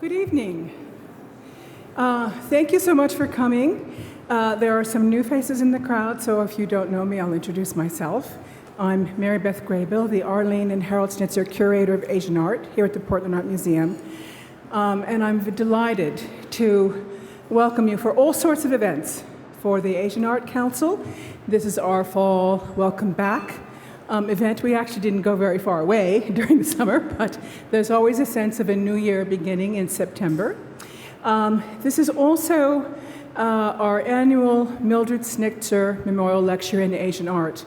Good evening. Thank you so much for coming. There are some new faces in the crowd, so if you don't know me, I'll introduce myself. I'm Mary Beth Graybill, the Arlene and Harold Schnitzer Curator of Asian Art here at the Portland Art Museum. And I'm delighted to welcome you for all sorts of events for the Asian Art Council. This is our fall Welcome Back event. We actually didn't go very far away during the summer, but there's always a sense of a new year beginning in September. This is also our annual Mildred Schnitzer Memorial Lecture in Asian Art.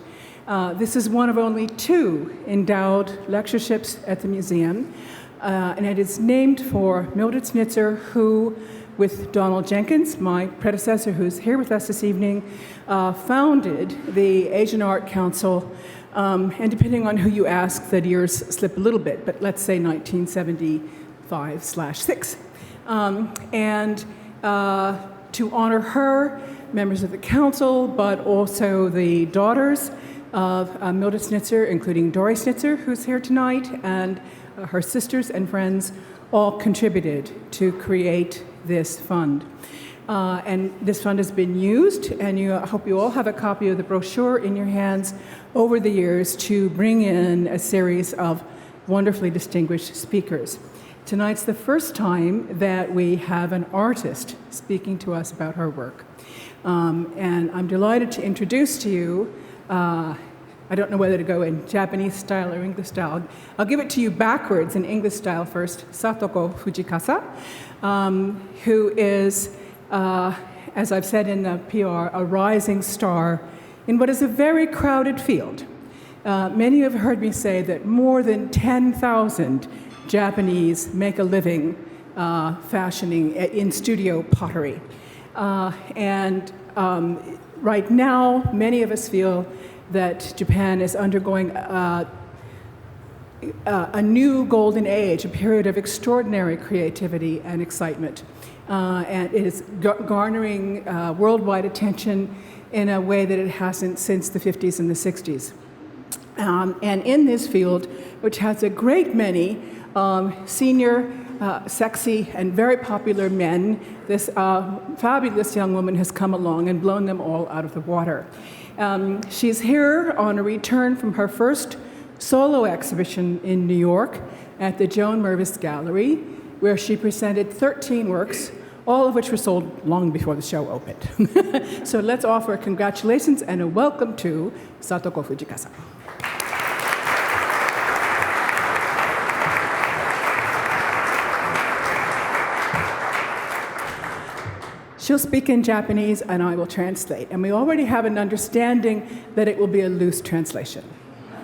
This is one of only 2 endowed lectureships at the museum, and it is named for Mildred Schnitzer, who, with Donald Jenkins, my predecessor who's here with us this evening, founded the Asian Art Council, and depending on who you ask, the years slip a little bit, but let's say 1975/6. And to honor her, members of the council, but also the daughters of Mildred Schnitzer, including Dory Schnitzer, who's here tonight, and her sisters and friends, all contributed to create this fund. And this fund has been used, and I hope you all have a copy of the brochure in your hands over the years to bring in a series of wonderfully distinguished speakers. Tonight's the first time that we have an artist speaking to us about her work. And I'm delighted to introduce to you, I don't know whether to go in Japanese style or English style. I'll give it to you backwards in English style first. Satoko Fujikasa, who is, as I've said in the PR, a rising star in what is a very crowded field. Many have heard me say that more than 10,000 Japanese make a living fashioning in studio pottery. And right now, many of us feel that Japan is undergoing a new golden age, a period of extraordinary creativity and excitement. And it is garnering worldwide attention in a way that it hasn't since the 50s and the 60s. And in this field, which has a great many senior, sexy, and very popular men, this fabulous young woman has come along and blown them all out of the water. She's here on a return from her first solo exhibition in New York at the Joan Mervis Gallery, where she presented 13 works, all of which were sold long before the show opened. So let's offer congratulations and a welcome to Satoko Fujikasa. She'll speak in Japanese and I will translate. And we already have an understanding that it will be a loose translation.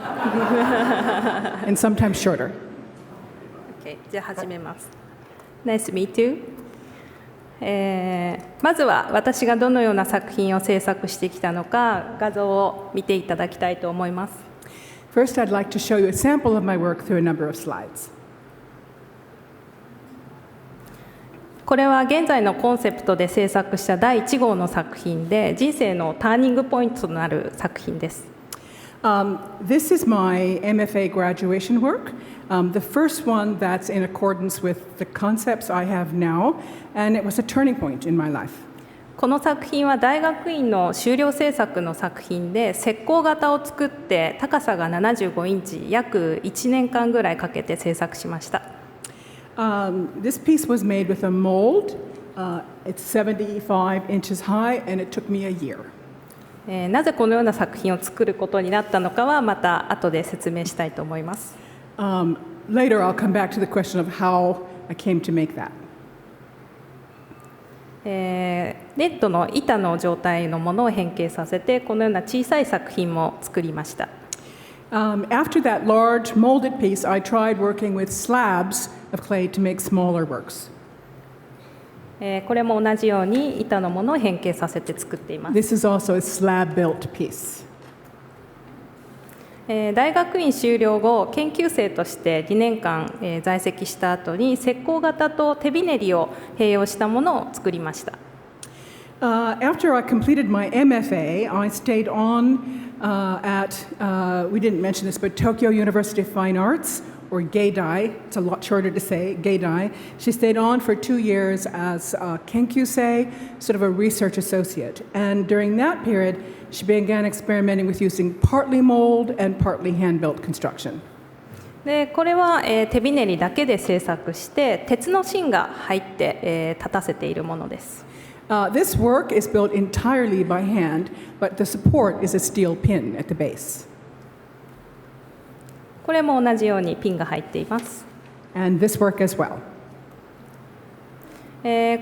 And sometimes shorter. Okay, じゃあ始めます。Nice to meet you. まずは私がどのような作品を制作してきたのか画像を見ていただきたいと思います。First, I'd like to show you a sample of my work through a number of slides. これは現在のコンセプトで制作した第1号の作品で人生のターニングポイントとなる作品です。This is my MFA graduation work, the first one that's in accordance with the concepts I have now, and it was a turning point in my life. この作品は大学院の修了制作の作品で石膏型を作って高さが75インチ約1年間ぐらいかけて制作しました。This piece was made with a mold. It's 75 inches high, and it took me a year. なぜこのような作品を作ることになったのかはまた後で説明したいと思います。Later, I'll come back to the question of how I came to make that. ネットの板の状態のものを変形させてこのような小さい作品も作りました。After that large molded piece, I tried working with slabs of clay to make smaller works. これも同じように板のものを変形させて作っています。This is also a slab-built piece. 大学院修了後、研究生として2年間在籍した後に石膏型と手びねりを併用したものを作りました。After I completed my MFA, I stayed on at, we didn't mention this, but Tokyo University of Fine Arts, or Geidai, it's a lot shorter to say, Geidai. She stayed on for 2 years as a Kenkyusei, sort of a research associate. And during that period, she began experimenting with using partly mold and partly hand-built construction. でこれは、手びねりだけで製作して鉄の芯が入って、立たせているものです。This work is built entirely by hand, but the support is a steel pin at the base. これも同じようにピンが入っています。And this work as well.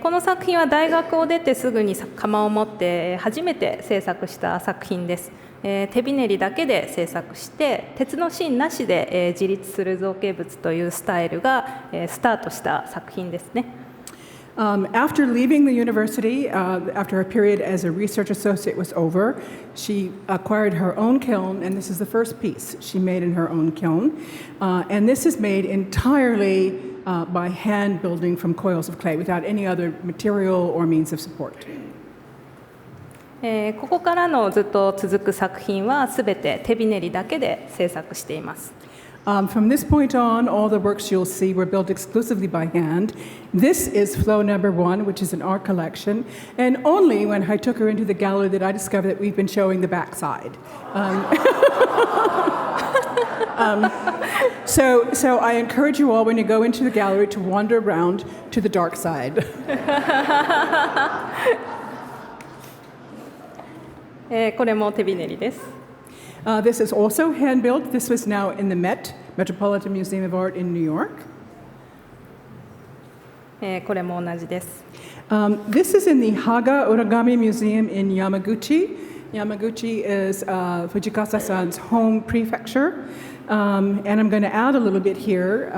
この作品は大学を出てすぐに窯を持って初めて制作した作品です。手びねりだけで制作して鉄の芯なしで、自立する造形物というスタイルが、スタートした作品ですね。After leaving the university, after her period as a research associate was over, she acquired her own kiln, and this is the first piece she made in her own kiln. And this is made entirely by hand building from coils of clay without any other material or means of support. ここからのずっと続く作品はすべて手びねりだけで制作しています。From this point on, all the works you'll see were built exclusively by hand. This is flow number 1, which is an art collection. And only when I took her into the gallery did I discover that we've been showing the backside. So I encourage you all when you go into the gallery to wander around to the dark side. これも手びねりです。This is also hand-built. This was now in the Metropolitan Museum of Art in New York. これも同じです。This is in the Haga Origami Museum in Yamaguchi. Yamaguchi is Fujikasa-san's home prefecture. And I'm going to add a little bit here.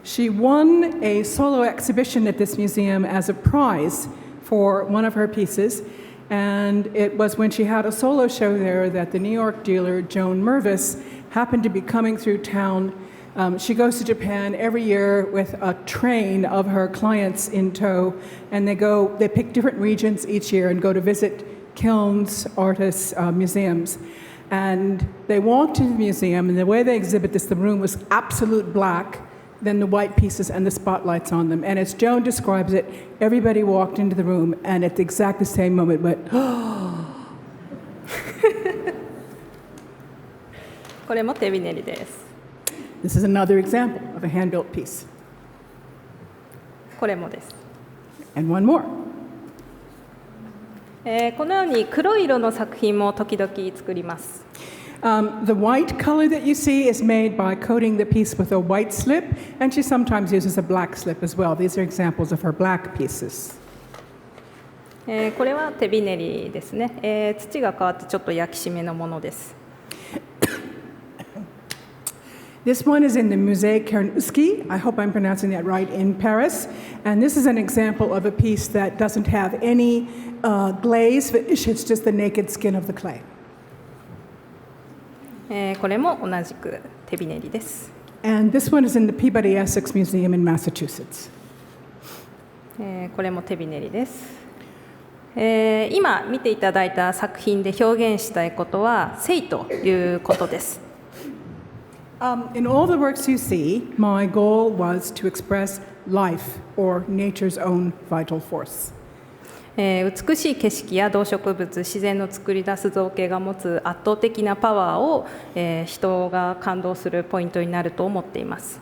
She won a solo exhibition at this museum as a prize for one of her pieces. And it was when she had a solo show there that the New York dealer, Joan Mervis, happened to be coming through town. She goes to Japan every year with a train of her clients in tow, and they pick different regions each year and go to visit kilns, artists, museums. And they walked to the museum, and the way they exhibit this, the room was absolute black, then the white pieces and the spotlights on them. And as Joan describes it, everybody walked into the room and at the exact same moment went, oh. これも手びねりです。This is another example of a hand-built piece. これもです。And one more. このように黒い色の作品も時々作ります。The white color that you see is made by coating the piece with a white slip, and she sometimes uses a black slip as well. These are examples of her black pieces. これは手びねりですね。土が変わってちょっと焼き締めのものです。This one is in the Musée Kernouski. I hope I'm pronouncing that right, in Paris. And this is an example of a piece that doesn't have any glaze finish. It's just the naked skin of the clay. これも同じく手びねりです。And this one is in the Peabody Essex Museum in Massachusetts. これも手びねりです。今見ていただいた作品で表現したいことは生ということです。In all the works you see, my goal was to express life or nature's own vital force. 美しい景色や動植物、自然の作り出す造形が持つ圧倒的なパワーを、人が感動するポイントになると思っています。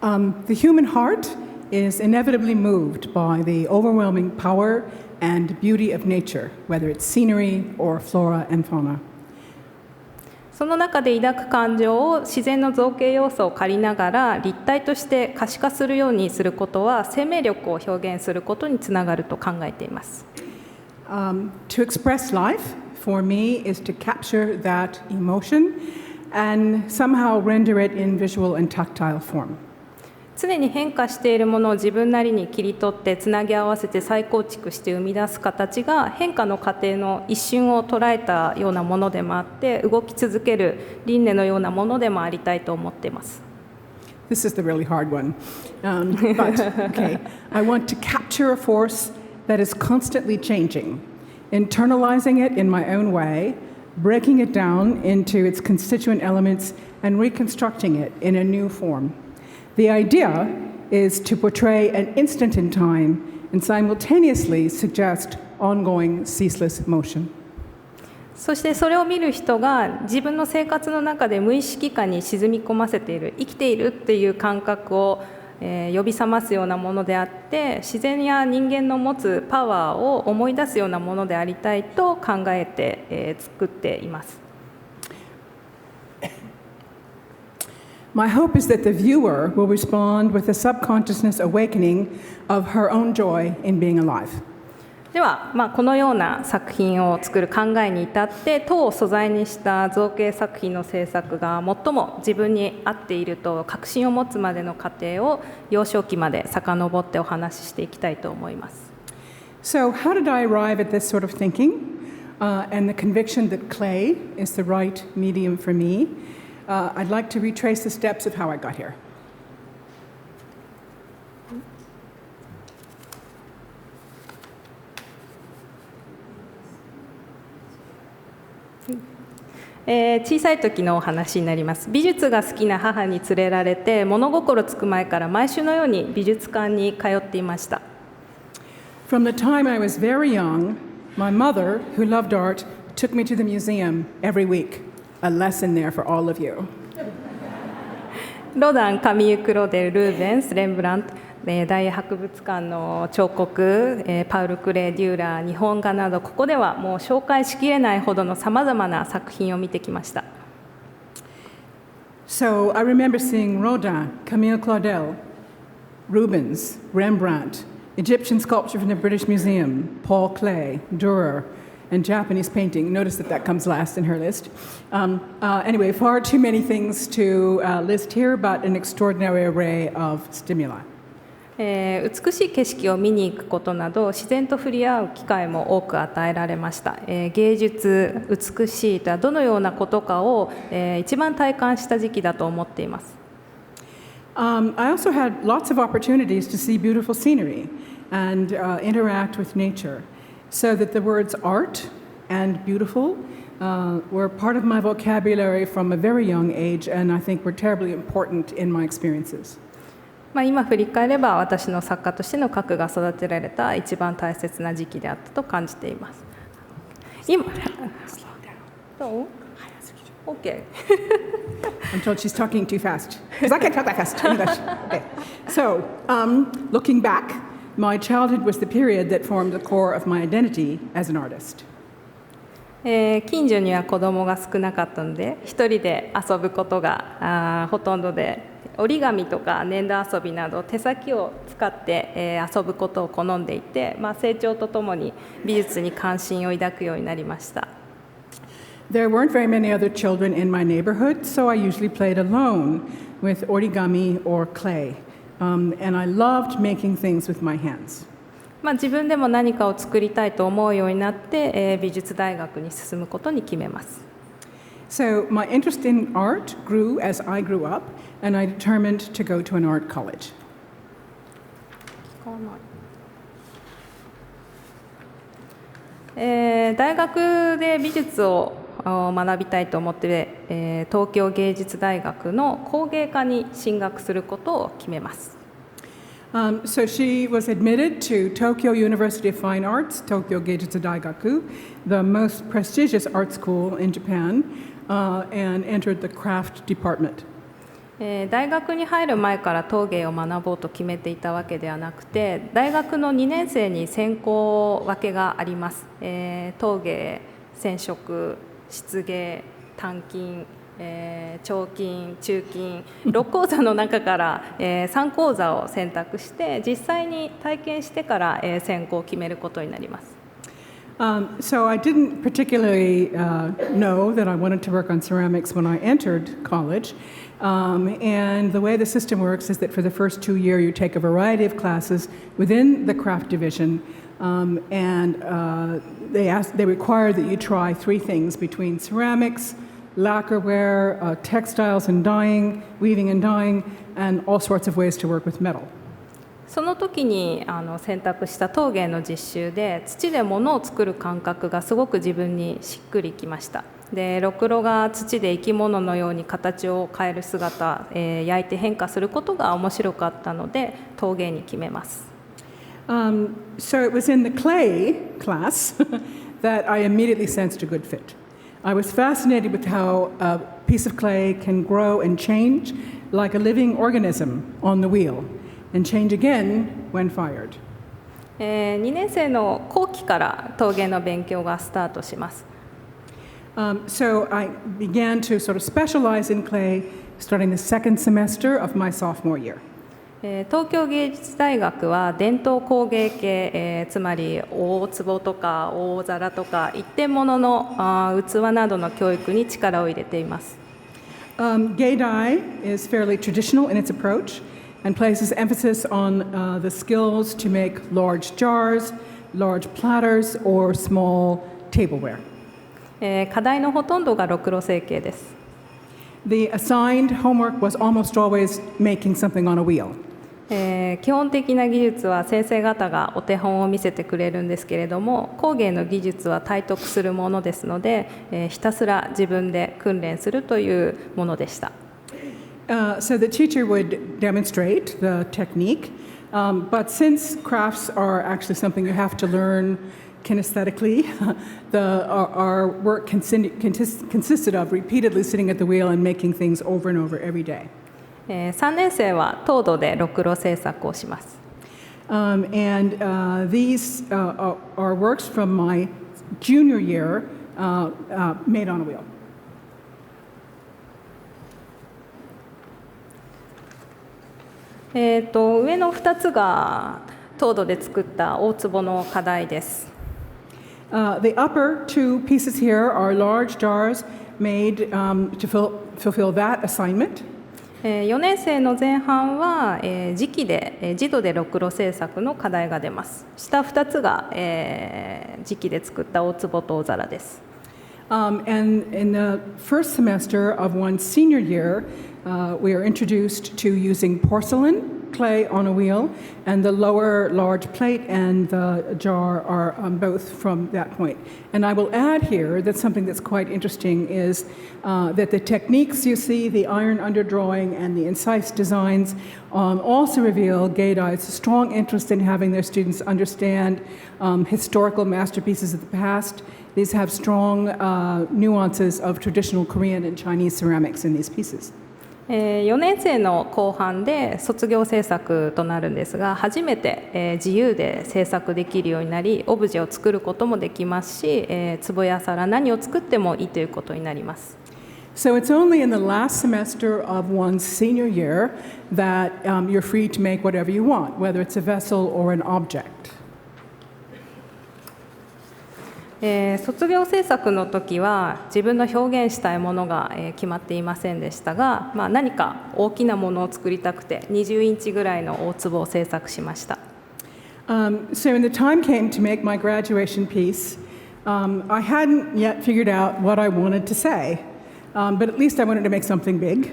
The human heart is inevitably moved by the overwhelming power and beauty of nature, whether it's scenery or flora and fauna. その中で抱く感情を自然の造形要素を借りながら立体として可視化するようにすることは生命力を表現することにつながると考えています。To express life, for me, is to capture that emotion and somehow render it in visual and tactile form. 常に変化しているものを自分なりに切り取ってつなぎ合わせて再構築して生み出す形が変化の過程の一瞬を捉えたようなものでもあって動き続ける輪廻のようなものでもありたいと思っています。This is the really hard one. But, okay, I want to capture a force that is constantly changing, internalizing it in my own way, breaking it down into its constituent elements, and reconstructing it in a new form. The idea is to portray an instant in time and simultaneously suggest ongoing ceaseless motion. そしてそれを見る人が自分の生活の中で無意識下に沈み込ませている、生きているっていう感覚を、呼び覚ますようなものであって、自然や人間の持つパワーを思い出すようなものでありたいと考えて、作っています。My hope is that the viewer will respond with a subconsciousness awakening of her own joy in being alive. では、このような作品を作る考えに至って塔を素材にした造形作品の制作が最も自分に合っていると確信を持つまでの過程を幼少期まで遡ってお話ししていきたいと思います。So how did I arrive at this sort of thinking and the conviction that clay is the right medium for me? I'd like to retrace the steps of how I got here. 小さい時のお話になります。美術が好きな母に連れられて物心つく前から毎週のように美術館に通っていました。From the time I was very young, my mother, who loved art, took me to the museum every week. A lesson there for all of you. ロダン、カミーユ・クロデル、ルーベンス、レンブラント、大英博物館の彫刻、パウル・クレー・デューラー、日本画など、ここではもう紹介しきれないほどのさまざまな作品を見てきました。So I remember seeing Rodin, Camille Claudel, Rubens, Rembrandt, Egyptian sculpture from the British Museum, Paul Klee, Dürer, and Japanese painting. Notice that comes last in her list. Anyway, far too many things to list here, but an extraordinary array of stimuli. 美しい景色を見に行くことなど自然と触れ合う機会も多く与えられました。芸術、美しいとはどのようなことかを、一番体感した時期だと思っています。I also had lots of opportunities to see beautiful scenery and interact with nature, so that the words art and beautiful were part of my vocabulary from a very young age, and I think were terribly important in my experiences. 今振り返れば私の作家としての核が育てられた一番大切な時期であったと感じています。今、どう ?OK。I'm told she's talking too fast, because I can't talk that fast. English. Okay. So, looking back, my childhood was the period that formed the core of my identity as an artist. 近所には子供が少なかったので一人で遊ぶことがほとんどで、折り紙とか粘土遊びなど手先を使って、遊ぶことを好んでいて、成長とともに美術に関心を抱くようになりました。There weren't very many other children in my neighborhood, so I usually played alone with origami or clay, and I loved making things with my hands. 自分でも何かを作りたいと思うようになって、美術大学に進むことに決めます。So my interest in art grew as I grew up, and I determined to go to an art college. 大学で美術を学びたいと思って、東京芸術大学の工芸科に進学することを決めます。So she was admitted to Tokyo University of Fine Arts, Tokyo Geijutsu Daigaku, the most prestigious art school in Japan, and entered the craft department. 大学に入る前から陶芸を学ぼうと決めていたわけではなくて、大学の2年生に専攻分けがあります。陶芸、染色、漆芸、鍛金、彫金、鋳金、6講座の中から、3講座を選択して実際に体験してから、専攻を決めることになります。So I didn't particularly know that I wanted to work on ceramics when I entered college. And the way the system works is that for the first 2 years you take a variety of classes within the craft division, and they require that you try 3 things between ceramics, lacquerware, textiles and dyeing, weaving and dyeing, and all sorts of ways to work with metal. その時に選択した陶芸の実習で土で物を作る感覚がすごく自分にしっくりきました。でろくろが土で生き物のように形を変える姿、焼いて変化することが面白かったので陶芸に決めます。So it was in the clay class that I immediately sensed a good fit. I was fascinated with how a piece of clay can grow and change like a living organism on the wheel and change again when fired. 2年生の後期から陶芸の勉強がスタートします。So I began to sort of specialize in clay starting the second semester of my sophomore year. 東京芸術大学は伝統工芸系、つまり大壺とか大皿とか一点物の器などの教育に力を入れています。Geidai is fairly traditional in its approach and places emphasis on the skills to make large jars, large platters, or small tableware. 課題のほとんどがろくろ成形です。The assigned homework was almost always making something on a wheel. 基本的な技術は先生方がお手本を見せてくれるんですけれども、工芸の技術は体得するものですので、ひたすら自分で訓練するというものでした。So the teacher would demonstrate the technique, but since crafts are actually something you have to learn kinesthetically, our work consisted of repeatedly sitting at the wheel and making things over and over every day. 3年生は陶土でろくろ製作をします。And these are works from my junior year made on a wheel. 上の2つが陶土で作った大壺の課題です。The upper two pieces here are large jars made to fulfill that assignment. 4年生の前半は磁土でろくろ製作の課題が出ます。下2つが磁器で作った大壺と大皿です。And in the first semester of one's senior year, we are introduced to using porcelain clay on a wheel, and the lower large plate and the jar are both from that point. And I will add here that something that's quite interesting is that the techniques you see, the iron underdrawing and the incise designs, also reveal Geidai's strong interest in having their students understand historical masterpieces of the past. These have strong nuances of traditional Korean and Chinese ceramics in these pieces. 4年生の後半で卒業制作となるんですが、初めて自由で制作できるようになり、オブジェを作ることもできますし、壺や皿何を作ってもいいということになります。So it's only in the last semester of one's senior year that you're free to make whatever you want, whether it's a vessel or an object. 卒業制作の時は自分の表現したいものが決まっていませんでしたが、何か大きなものを作りたくて20インチぐらいの大壺を制作しました。So when the time came to make my graduation piece, I hadn't yet figured out what I wanted to say, but at least I wanted to make something big.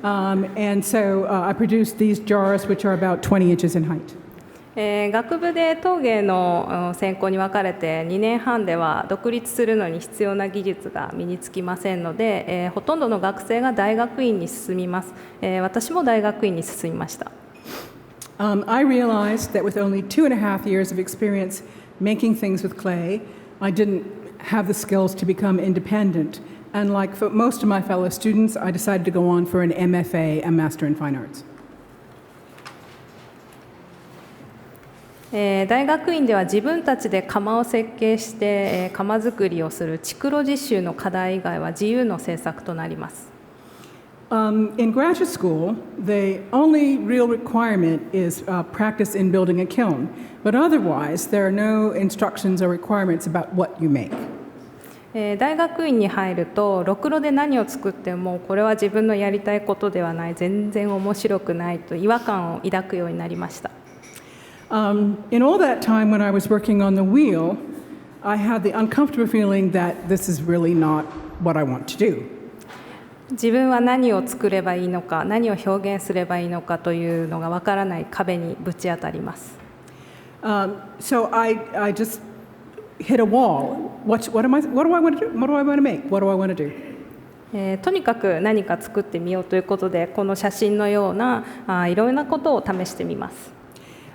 And so I produced these jars, which are about 20 inches in height. 学部で陶芸の専攻に分かれて2年半では独立するのに必要な技術が身につきませんので、ほとんどの学生が大学院に進みます。私も大学院に進みました。I realized that with only 2.5 years of experience making things with clay, I didn't have the skills to become independent. And like for most of my fellow students, I decided to go on for an MFA, a Master in Fine Arts. 大学院では自分たちで窯を設計して窯作りをする築炉実習の課題以外は自由の制作となります。In graduate school, the only real requirement is practice in building a kiln, but otherwise there are no instructions or requirements about what you make. 大学院に入るとろくろで何を作ってもこれは自分のやりたいことではない、全然面白くないと違和感を抱くようになりました。In all that time when I was working on the wheel, I had the uncomfortable feeling that this is really not what I want to do. 自分は何を作ればいいのか、何を表現すればいいのかというのがわからない壁にぶち当たります。So I just hit a wall. What do I want to do? What do I want to make? What do I want to do? とにかく何か作ってみようということで、この写真のようないろんなことを試してみます。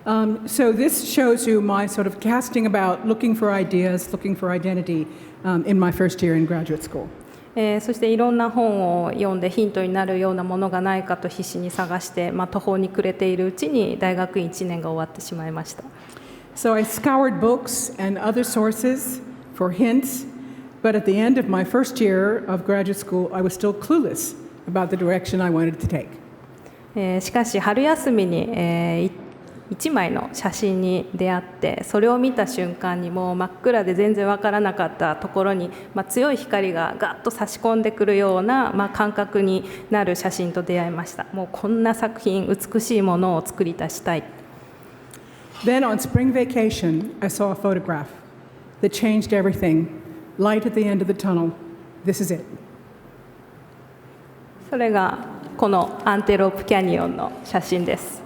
So this shows you my sort of casting about, looking for ideas, looking for identity in my first year in graduate school. そしていろんな本を読んでヒントになるようなものがないかと必死に探して、途方に暮れているうちに大学院1年が終わってしまいました。So I scoured books and other sources for hints, but at the end of my first year of graduate school, I was still clueless about the direction I wanted to take. しかし春休みに、1枚の写真に出会って、それを見た瞬間にもう真っ暗で全然わからなかったところに、強い光がガッと差し込んでくるような、感覚になる写真と出会いました。もうこんな作品、美しいものを作り出したい。Then on spring vacation, I saw a photograph that changed everything. Light at the end of the tunnel. This is it. それがこのアンテロープキャニオンの写真です。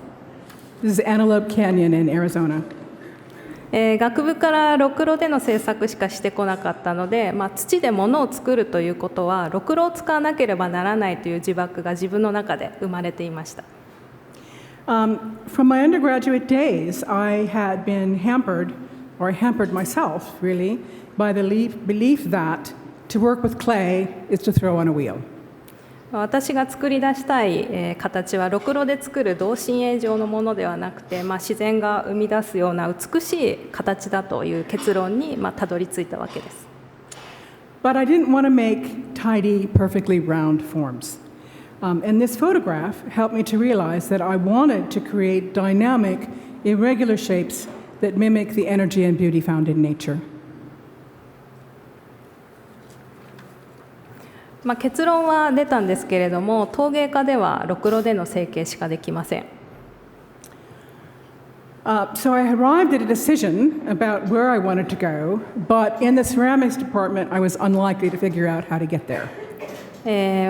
This is Antelope Canyon in Arizona. 学部からろくろでの制作しかしてこなかったので、土で物を作るということはろくろを使わなければならないという呪縛が自分の中で生まれていました。From my undergraduate days, I had been hampered, or I hampered myself, really, by the belief that to work with clay is to throw on a wheel. 私が作り出したい、形はろくろで作る同心円状のものではなくて、自然が生み出すような美しい形だという結論に、たどり着いたわけです。But I didn't want to make tidy, perfectly round forms. And this photograph helped me to realize that I wanted to create dynamic, irregular shapes that mimic the energy and beauty found in nature. 結論は出たんですけれども、陶芸家ではろくろでの成形しかできません。So I arrived at a decision about where I wanted to go, but in the ceramics department, I was unlikely to figure out how to get there.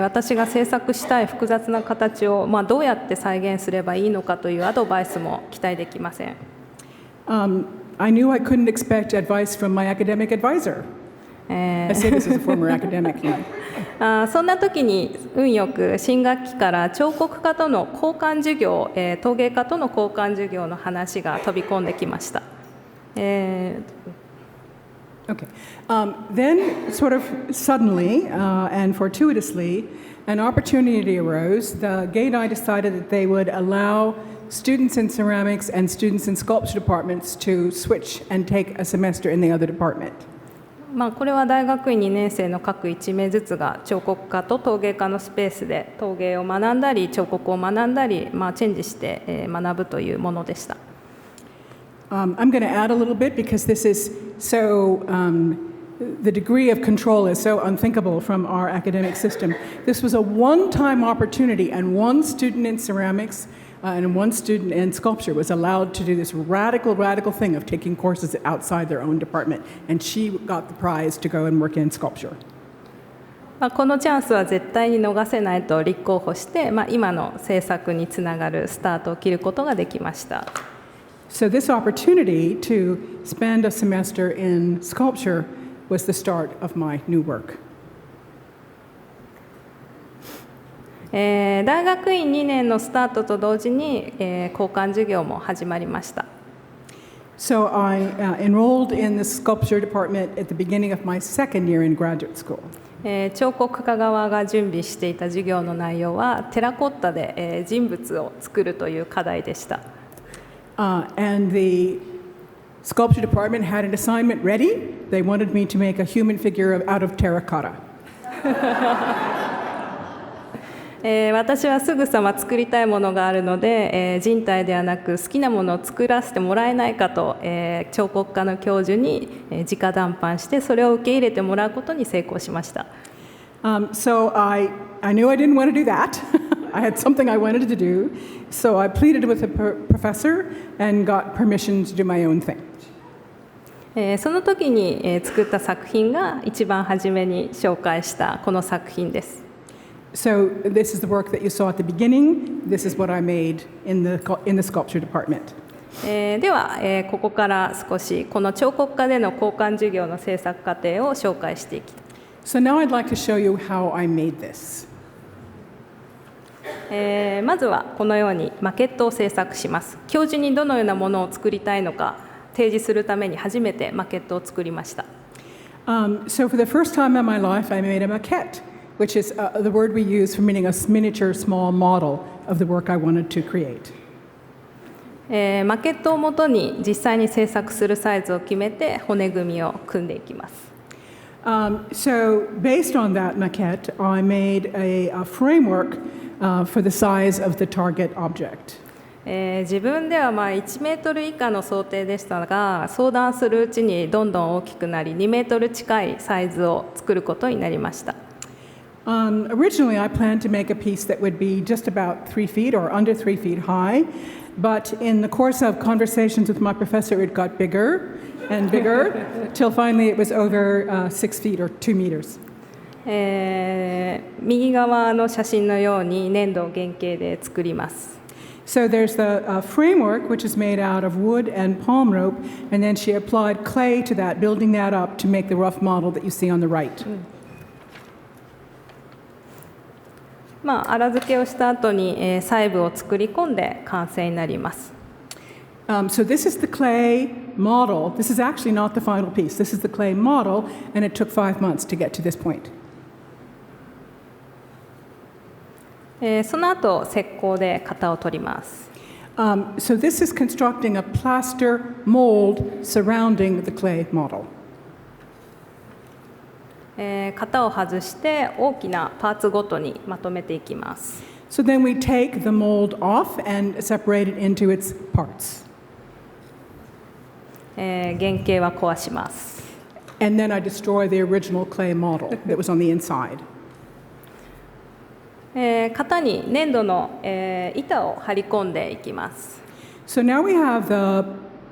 私が制作したい複雑な形を、どうやって再現すればいいのかというアドバイスも期待できません。I knew I couldn't expect advice from my academic advisor. I say this as a former academic. そんな時に運よく新学期から彫刻家との交換授業、陶芸家との交換授業の話が飛び込んできました。Okay. Then, sort of suddenly and fortuitously, an opportunity arose. The Gate I decided that they would allow students in ceramics and students in sculpture departments to switch and take a semester in the other department. これは大学院2年生の各1名ずつが彫刻家と陶芸家のスペースで陶芸を学んだり彫刻を学んだり、チェンジして学ぶというものでした。I'm going to add a little bit because this is so, the degree of control is so unthinkable from our academic system. This was a one-time opportunity, and one student in ceramics and one student in sculpture was allowed to do this radical thing of taking courses outside their own department, and she got the prize to go and work in sculpture. このチャンスは絶対に逃せないと立候補して、今の制作につながるスタートを切ることができました。So this opportunity to spend a semester in sculpture was the start of my new work. 大学院2年のスタートと同時に、交換授業も始まりました。So I enrolled in the sculpture department at the beginning of my second year in graduate school. 彫刻家側が準備していた授業の内容はテラコッタで、人物を作るという課題でした。And the sculpture department had an assignment ready. They wanted me to make a human figure out of terracotta. 私はすぐさま作りたいものがあるので、人体ではなく好きなものを作らせてもらえないかと、彫刻家の教授に、直談判してそれを受け入れてもらうことに成功しました。So I knew I didn't want to do that. I had something I wanted to do. So I pleaded with the professor and got permission to do my own thing. その時に、作った作品が一番初めに紹介したこの作品です。So this is the work that you saw at the beginning. This is what I made in the sculpture department. では、ここから少しこの彫刻科での交換授業の制作過程を紹介していきたい。So now I'd like to show you how I made this. まずはこのようにマケットを制作します。教授にどのようなものを作りたいのか提示するために初めてマケットを作りました。So for the first time in my life, I made a maquette, which is the word we use for meaning a miniature, small model of the work I wanted to create. マケットをもとに実際に制作するサイズを決めて骨組みを組んでいきます。So based on that maquette, I made a framework for the size of the target object. 自分では1メートル以下の想定でしたが、相談するうちにどんどん大きくなり2メートル近いサイズを作ることになりました。Originally, I planned to make a piece that would be just about 3 feet or under 3 feet high, but in the course of conversations with my professor, it got bigger and bigger, till finally it was over 6 feet or 2 meters. 右側の写真のように粘土を原型で作ります。So there's the framework, which is made out of wood and palm rope, and then she applied clay to that, building that up to make the rough model that you see on the right. 粗付けをした後に細部を作り込んで完成になります。So this is the clay model. This is actually not the final piece. This is the clay model, and it took 5 months to get to this point. その後石膏で型を取ります。So this is constructing a plaster mold surrounding the clay model. 型を外して大きなパーツごとにまとめていきます。So then we take the mold off and separate it into its parts. 原型は壊します。And then I destroy the original clay model that was on the inside. 型に粘土の板を張り込んでいきます。So now we have the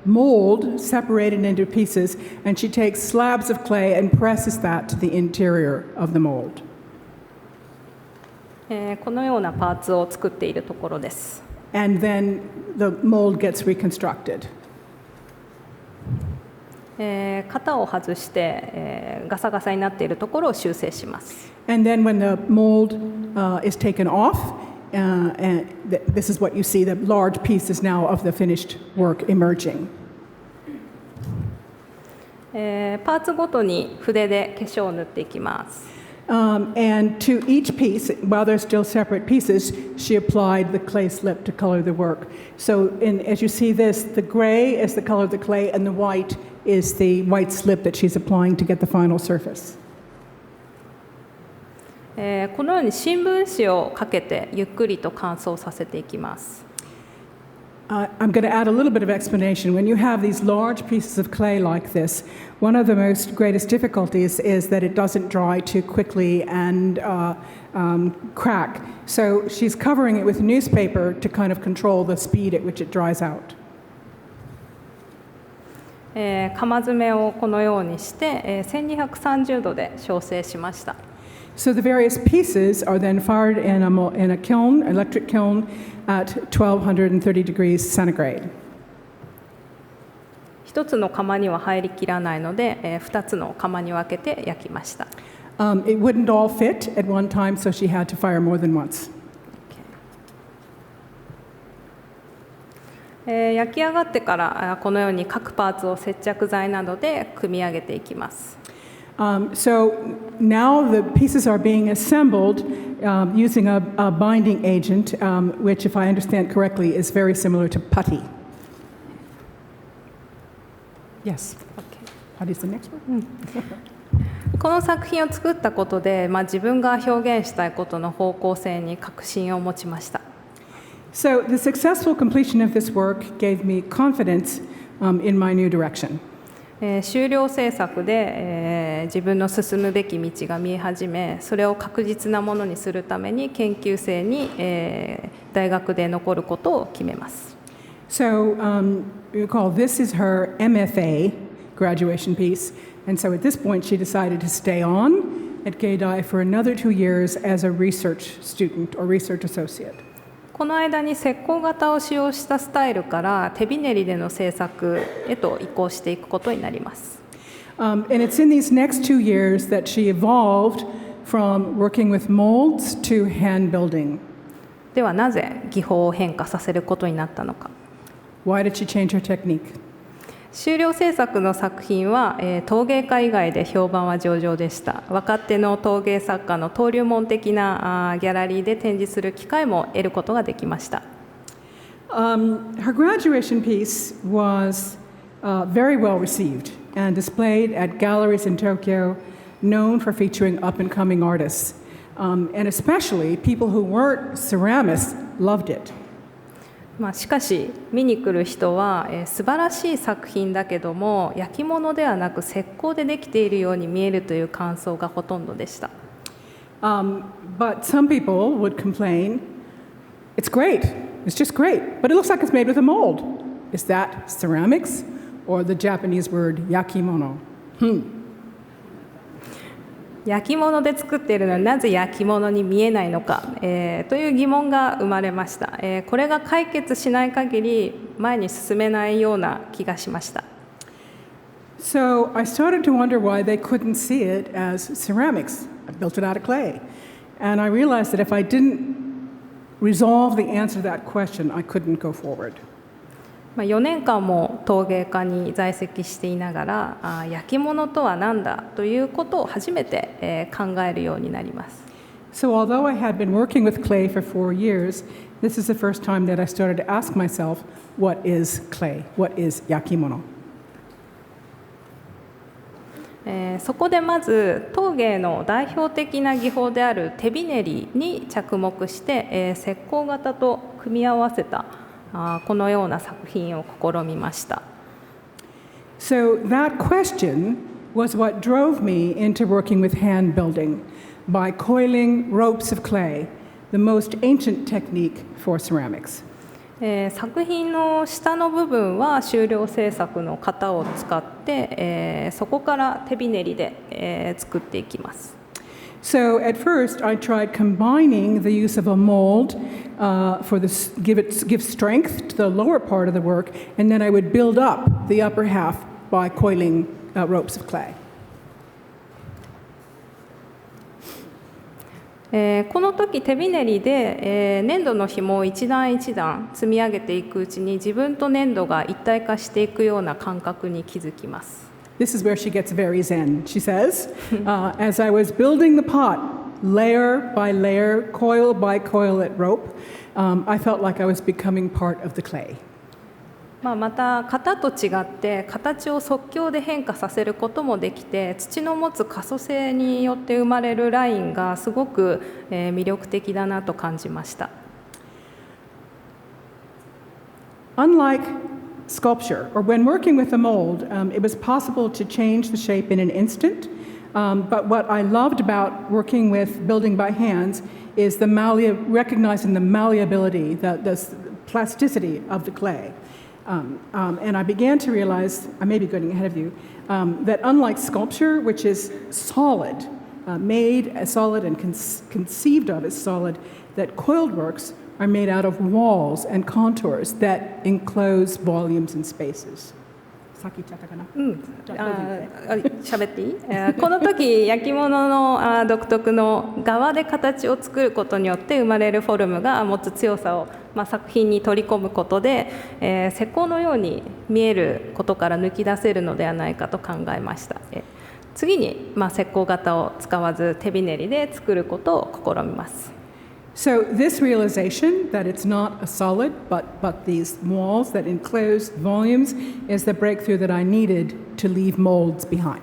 mold separated into pieces, and she takes slabs of clay and presses that to the interior of the mold. このようなパーツを作っているところです。And then the mold gets reconstructed. 型を外して、ガサガサになっているところを修正します。And then when the mold is taken off, and this is what you see, the large pieces now of the finished work emerging. パーツごとに筆で化粧を塗っていきます。And to each piece, while they're still separate pieces, she applied the clay slip to color the work. So as you see this, the gray is the color of the clay, and the white is the white slip that she's applying to get the final surface. このように新聞紙をかけてゆっくりと乾燥させていきます。I'm going to add a little bit of explanation. When you have these large pieces of clay like this, one of the most greatest difficulties is that it doesn't dry too quickly and crack. So she's covering it with newspaper to kind of control the speed at which it dries out. 釜詰めをこのようにして、1230度で焼成しました。So the various pieces are then fired in a kiln, electric kiln, at 1230 degrees centigrade. 一つの釜には入りきらないので、2つの釜に分けて焼きました。It wouldn't all fit at one time, so she had to fire more than once. 焼き上がってからこのように各パーツを接着剤などで組み上げていきます。So now the pieces are being assembled using a binding agent, which, if I understand correctly, is very similar to putty. Yes. Okay. Putty's the next one. この作品を作ったことで、自分が表現したいことの方向性に確信を持ちました。So the successful completion of this work gave me confidence in my new direction. 修了制作で、自分の進むべき道が見え始め、それを確実なものにするために研究生に、大学で残ることを決めます。So recall this is her MFA graduation piece, and so at this point she decided to stay on at Gaidai for another 2 years as a research student or research associate. この間に石膏型を使用したスタイルから手びねりでの制作へと移行していくことになります。And it's in these next 2 years that she evolved from working with molds to hand building. ではなぜ技法を変化させることになったのか。Why did she change her technique? 修了制作の作品は、陶芸家以外で評判は上々でした。若手の陶芸作家の登竜門的なギャラリーで展示する機会も得ることができました。Her graduation piece was very well received and displayed at galleries in Tokyo known for featuring up-and-coming artists. And especially people who weren't ceramists loved it. しかし見に来る人は、素晴らしい作品だけども焼き物ではなく石膏でできているように見えるという感想がほとんどでした。But some people would complain, it's great, it's just great, but it looks like it's made with a mold. Is that ceramics or the Japanese word yakimono? 焼き物で作っているのになぜ焼き物に見えないのか、という疑問が生まれました。これが解決しない限り前に進めないような気がしました。So I started to wonder why they couldn't see it as ceramics. I built it out of clay. And I realized that if I didn't resolve the answer to that question, I couldn't go forward. 4年間も陶芸家に在籍していながら焼き物とは何だということを初めて、考えるようになります。So although I had been working with clay for 4 years, this is the first time that I started to ask myself, what is clay? What is yakimono? そこでまず陶芸の代表的な技法である手びねりに着目して、石膏型と組み合わせたこのような作品を試みました。So that question was what drove me into working with hand building by coiling ropes of clay, the most ancient technique for ceramics. 作品の下の部分は修了制作の型を使って、そこから手びねりで、作っていきます。So at first, I tried combining the use of a mold for this, give strength to the lower part of the work, and then I would build up the upper half by coiling ropes of clay. この時手びねりで、粘土の紐を一段一段積み上げていくうちに自分と粘土が一体化していくような感覚に気づきます。This is where she gets very zen. She says, as I was building the pot, layer by layer, coil by coil at rope, I felt like I was becoming part of the clay. また型と違って形を即興で変化させることもできて土の持つ可塑性によって生まれるラインがすごく、魅力的だなと感じました。Unlike sculpture, or when working with a mold, it was possible to change the shape in an instant. But what I loved about working with building by hands is recognizing the malleability, the plasticity of the clay. And I began to realize, I may be getting ahead of you, that unlike sculpture, which is solid, made as solid and conceived of as solid, that coiled works are made out of walls and contours that enclose volumes and spaces. さっき言っちゃったかな。喋っていい？この時焼き物の独特の側で形を作ることによって生まれるフォルムが持つ強さを、作品に取り込むことで、石膏のように見えることから抜き出せるのではないかと考えました。次に、石膏型を使わず手びねりで作ることを試みます。So this realization that it's not a solid, but these walls that enclose volumes is the breakthrough that I needed to leave molds behind.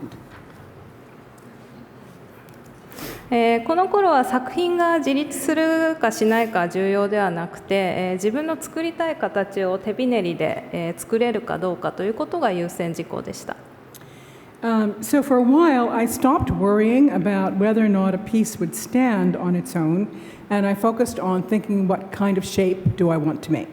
この頃は作品が自立するかしないか重要ではなくて、自分の作りたい形を手びねりで、作れるかどうかということが優先事項でした。So for a while, I stopped worrying about whether or not a piece would stand on its own, and I focused on thinking what kind of shape do I want to make.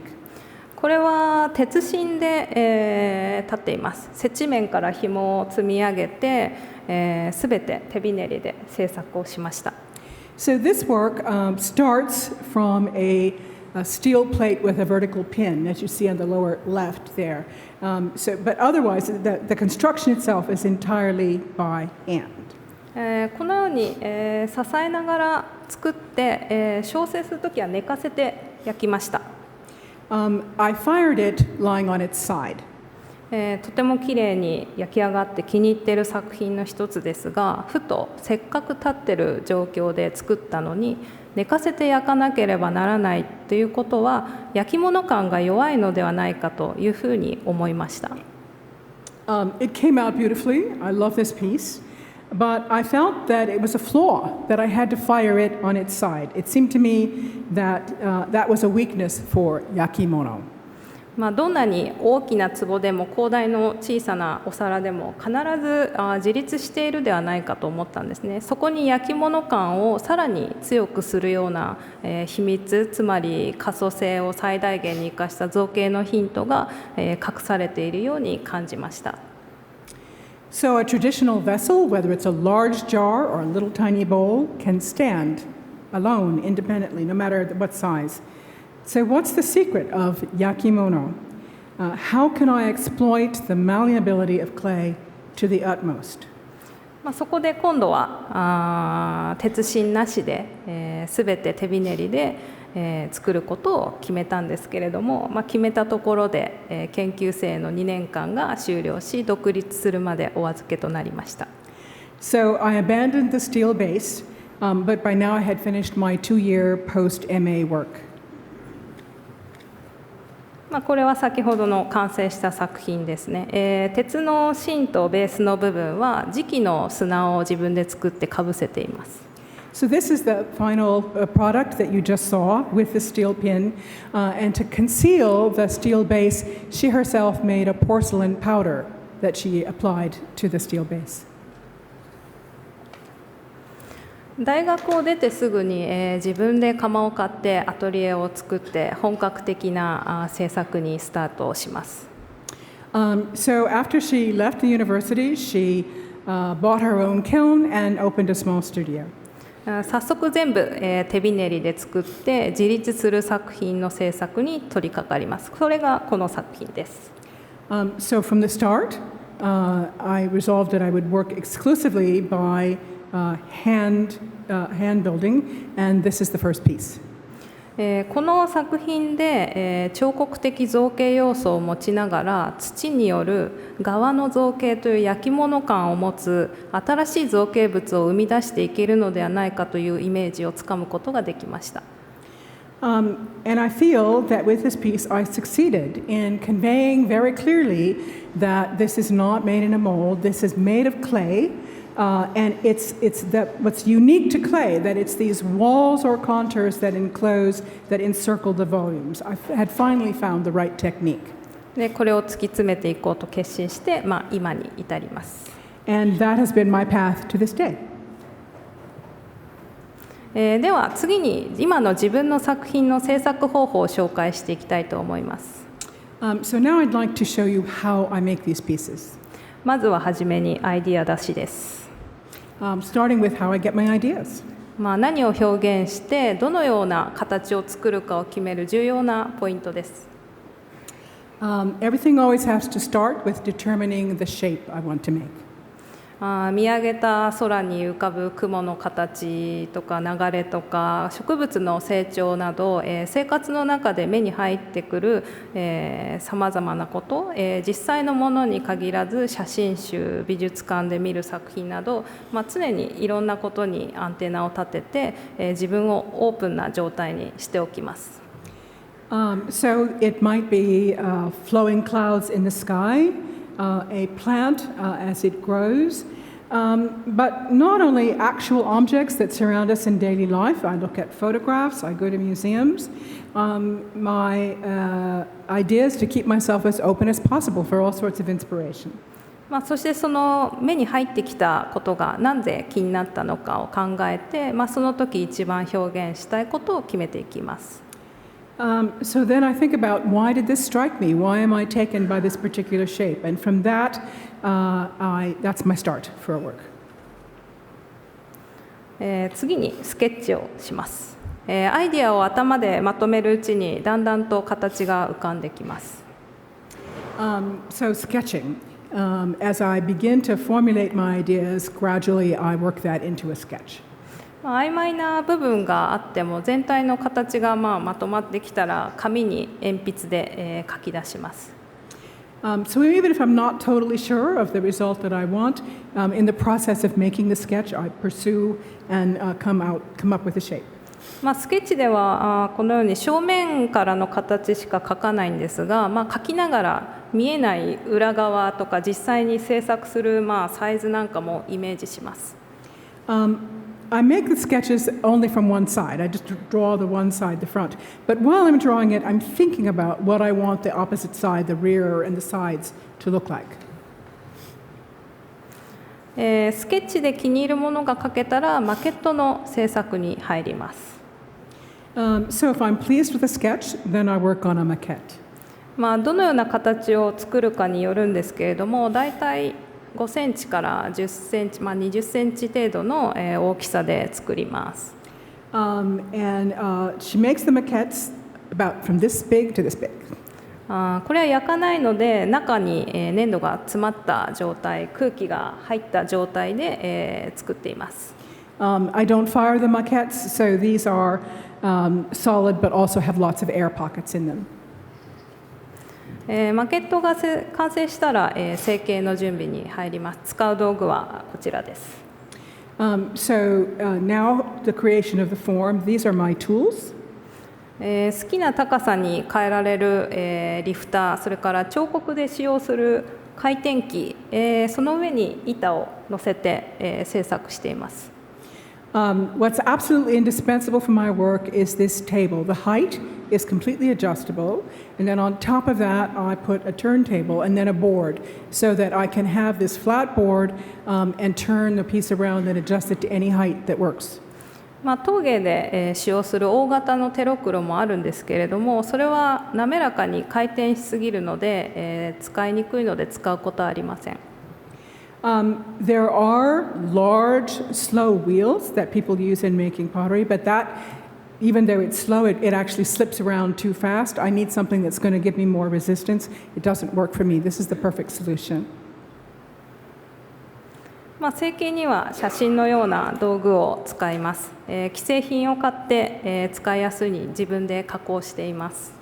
これは鉄芯で、立っています。接地面から紐を積み上げて、すべて手びねりで製作をしました。So this work starts from a steel plate with a vertical pin, as you see on the lower left there. But otherwise, the construction itself is entirely by hand. このように、支えながら作って、焼成するときは寝かせて焼きました。I fired it lying on its side. とてもきれいに焼き上がって気に入っている作品の一つですが、ふとせっかく立ってる状況で作ったのに寝かせて焼かなければならないということは焼き物感が弱いのではないかというふうに思いました。It came out beautifully. I love this piece. But I felt that it was a flaw, that I had to fire it on its side. It seemed to me that that was a weakness for yakimono. どんなに大きな壺でも広大の小さなお皿でも必ず自立しているではないかと思ったんですね。そこに焼き物感をさらに強くするような、秘密、つまり可塑性を最大限に生かした造形のヒントが、隠されているように感じました。So a traditional vessel, whether it's a large jar or a little tiny bowl, can stand alone, independently, no matter what size. So what's the secret of yakimono? How can I exploit the malleability of clay to the utmost? そこで今度は鉄芯なしで、全て手びねりで、作ることを決めたんですけれども、決めたところで、研究生の2年間が終了し独立するまでお預けとなりました。So I abandoned the steel base, but by now I had finished my 2-year post-MA work. これは先ほどの完成した作品ですね。鉄の芯とベースの部分は磁器の砂を自分で作ってかぶせています。So this is the final product that you just saw with the steel pin. And to conceal the steel base, she herself made a porcelain powder that she applied to the steel base. 大学を出てすぐに、自分で窯を買ってアトリエを作って本格的な制作にスタートをします。So after she left the university, she bought her own kiln and opened a small studio. 早速全部、手びねりで作って自立する作品の制作に取り掛かります。それがこの作品です。So from the start, I resolved that I would work exclusively by hand building, and this is the first piece. この作品で、彫刻的造形要素を持ちながら土による側の造形という焼き物感を持つ新しい造形物を生み出していけるのではないかというイメージをつかむことができました。And I feel that with this piece I succeeded in conveying very clearly that this is not made in a mold, this is made of clay. And it's that what's unique to clay, that it's these walls or contours that enclose, that encircle the volumes. I had finally found the right technique. でこれを突き詰めていこうと決心して、今に至ります。And that has been my path to this day. では次に今の自分の作品の制作方法を紹介していきたいと思います。So now I'd like to show you how I make these pieces. まずははじめにアイディア出しです。Starting with how I get my ideas. 何を表現してどのような形を作るかを決める重要なポイントです。Everything always has to start with determining the shape I want to make. 見上げた空に浮かぶ雲の形とか流れとか植物の成長など、生活の中で目に入ってくるさまざまなこと、実際のものに限らず写真集、美術館で見る作品など、常にいろんなことにアンテナを立てて、自分をオープンな状態にしておきます。So it might be flowing clouds in the sky, a plant as it grows, but not only actual objects that surround us in daily life. I look at photographs, I go to museums. My idea is to keep myself as open as possible for all sorts of inspiration. そしてその目に入ってきたことがなぜ気になったのかを考えて、その時一番表現したいことを決めていきます。So then I think about why did this strike me? Why am I taken by this particular shape? And from that, that's my start for a work. 次にスケッチをします。アイデアを頭でまとめるうちにだんだんと形が浮かんできます。So sketching. As I begin to formulate my ideas, gradually I work that into a sketch. 曖昧な部分があっても全体の形がまとまってきたら紙に鉛筆で書き出します。So even if I'm not totally sure of the result that I want, in the process of making the sketch, I pursue and come up with a shape. スケッチではこのように正面からの形しか書かないんですが、書きながら見えない裏側とか実際に制作するサイズなんかもイメージします。I make the sketches only from one side. I just draw the one side, the front. But while I'm drawing it, I'm thinking about what I want the opposite side, the rear and the sides to look like. スケッチで気に入るものが描けたらマケットの制作に入ります。So if I'm pleased with a sketch, then I work on a maquette. どのような形を作るかによるんですけれども、だいたい5センチから10センチ、20センチ程度の大きさで作ります。And she makes the maquettes about from this big to this big. これは焼かないので中に粘土が詰まった状態、空気が入った状態で作っています。I don't fire the maquettes, so these are solid but also have lots of air pockets in them. マケットが完成したら成形の準備に入ります。使う道具はこちらです。So now the creation of the form, these are my tools. 好きな高さに変えられるリフター、それから彫刻で使用する回転機、その上に板を乗せて制作しています。What's absolutely indispensable for my work is this table. The height is completely adjustable, and then on top of that I put a turntable and then a board so that I can have this flat board and turn the piece around and adjust it to any height that works. 陶芸で使用する大型のテロクロもあるんですけれども、それは滑らかに回転しすぎるので使いにくいので使うことはありません。There are large, slow wheels that people use in making pottery, but that, even though it's slow, it actually slips around too fast. I need something that's going to give me more resistance. It doesn't work for me. This is the perfect solution. 成形には写真のような道具を使います。既製品を買って使いやすいに自分で加工しています。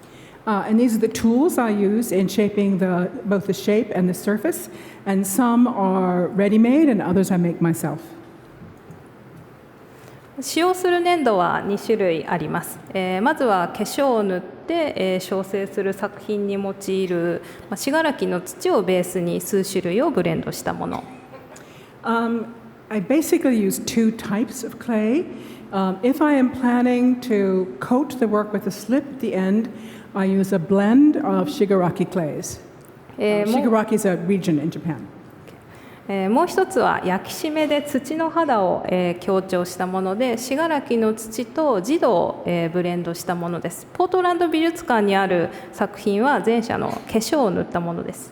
And these are the tools I use in shaping both the shape and the surface. And some are ready-made and others I make myself. 使用する粘土は2種類あります。まずは化粧を塗って焼成する作品に用いる信楽の土をベースに数種類をブレンドしたもの。I basically use two types of clay. If I am planning to coat the work with a slip at the end, I use a blend of shigaraki clays. Shigaraki is a region in Japan. もう一つは焼き締めで土の肌を強調したもので、信楽の土と地土をブレンドしたものです。ポートランド美術館にある作品は前者の化粧を塗ったものです。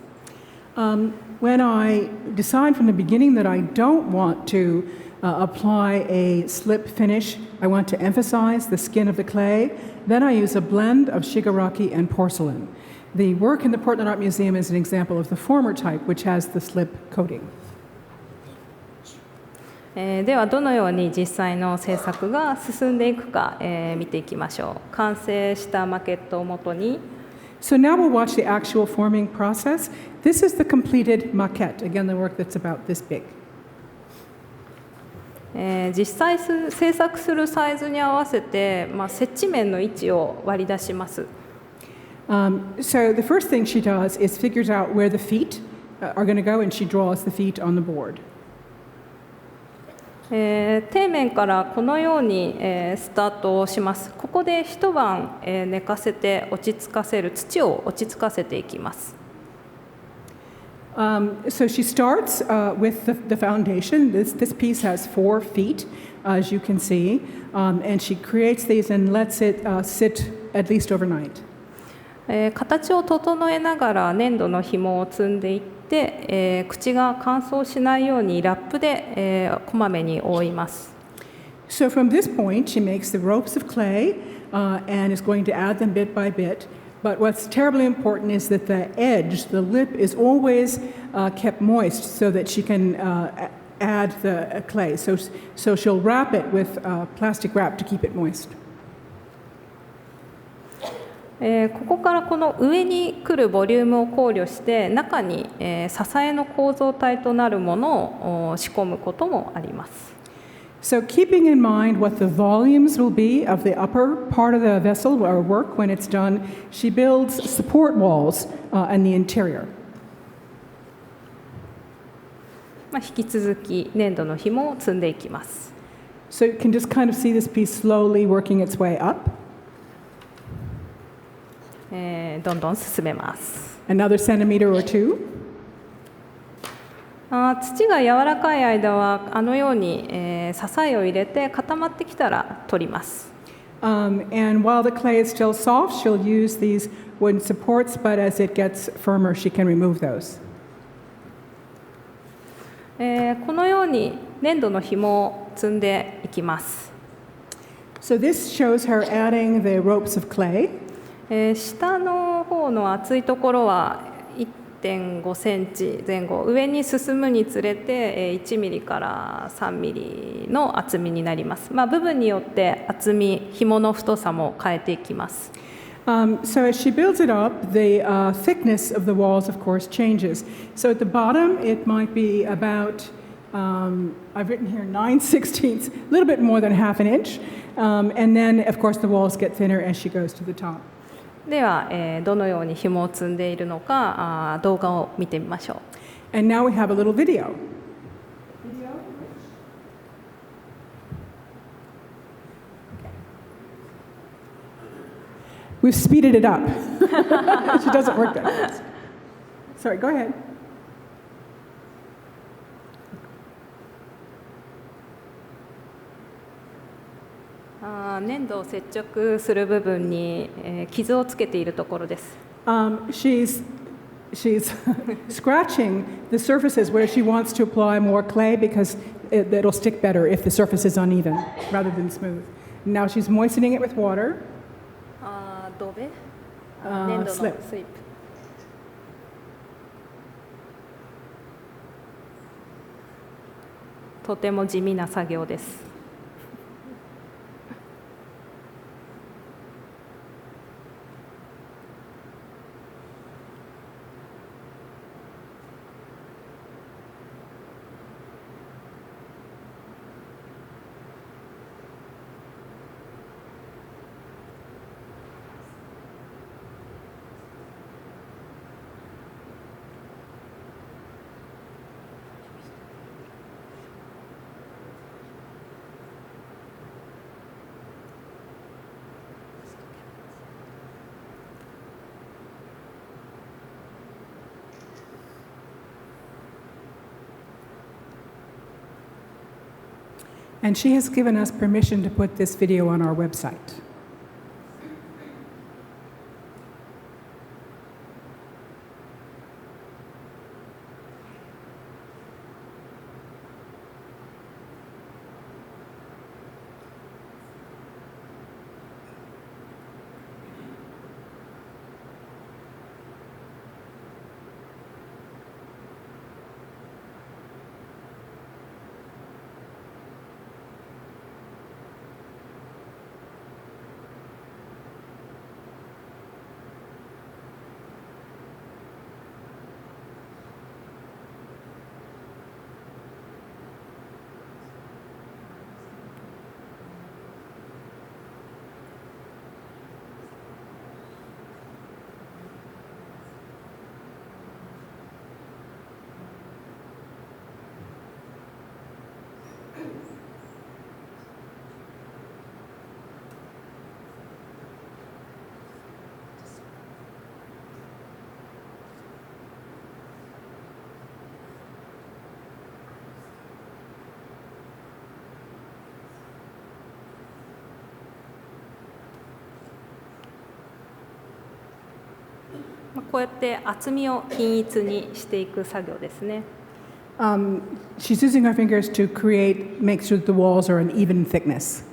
When I decide from the beginning that I don't want to apply a slip finish, I want to emphasize the skin of the clay, then I use a blend of shigaraki and porcelain. The work in the Portland Art Museum is an example of the former type, which has the slip coating. ではどのように実際の制作が進んでいくか見ていきましょう。完成したマケットをもとに So now we'll watch the actual forming process. This is the completed maquette, again the work that's about this big. 実際制作するサイズに合わせて、接地面の位置を割り出します。So the first thing she does is figures out where the feet are going to go, and she draws the feet on the board. 底面からこのようにスタートをします。ここで一晩寝かせて落ち着かせる土を落ち着かせていきます。So she starts with the foundation. This piece has 4 feet, as you can see, and she creates these and lets it sit at least overnight. 形を整えながら粘土の紐を積んでいって、口が乾燥しないようにラップで、こまめに覆います。So from this point, she makes the ropes of clay and is going to add them bit by bit. But what's terribly important is that the edge, the lip, is always kept moist so that she can add the clay. So she'll wrap it with plastic wrap to keep it moist. ここからこの上に来るボリュームを考慮して中に、支えの構造体となるものを仕込むこともあります。So keeping in mind what the volumes will be of the upper part of the vessel or work when it's done, she builds support walls in the interior. 引き続き粘土の紐を積んでいきます。So you can just kind of see this piece slowly working its way up. どんどん進めます。Another centimeter or two. 土が柔らかい間はあのように、支えを入れて固まってきたら取ります。And while the clay is still soft, she'll use these wooden supports, but as it gets firmer, she can remove those. このように粘土の紐を積んでいきます。So this shows her adding the ropes of clay. 下の方の厚いところは1.5センチ前後、上に進むにつれて1ミリから3ミリの厚みになります。部分によって厚み、紐の太さも変えていきます。So as she builds it up, the thickness of the walls, of course, changes. So at the bottom, it might be about, I've written here 9/16, a little bit more than half an inch. And then, of course, the walls get thinner as she goes to the top. では、どのように紐を積んでいるのか動画を見てみましょう。And now we have a little video. We've speeded it up. She doesn't work that fast. Sorry, go ahead. 粘土を接着する部分に、傷をつけているところです。She's scratching the surfaces where she wants to apply more clay because it'll stick better if the surface is uneven rather than smooth. Now she's moistening it with water. 土塀、粘土のスイープ。とても地味な作業です。And she has given us permission to put this video on our website. こうやって厚みを均一にしていく作業ですね。She's using her fingers to make sure that the walls are an even thickness.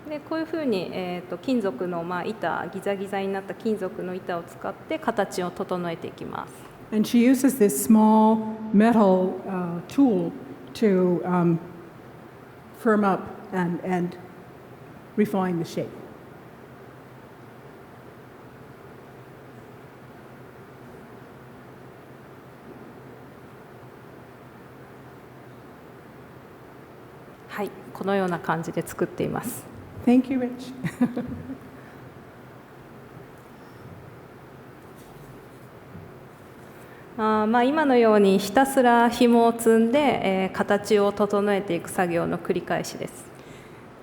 でこういうふうに、金属の、板、ギザギザになった金属の板を使って形を整えていきます。And she uses this small metal tool to firm up and refine the shape. はい、このような感じで作っています。Thank you, Rich. 今のようにひたすら紐を積んで、形を整えていく作業の繰り返しです。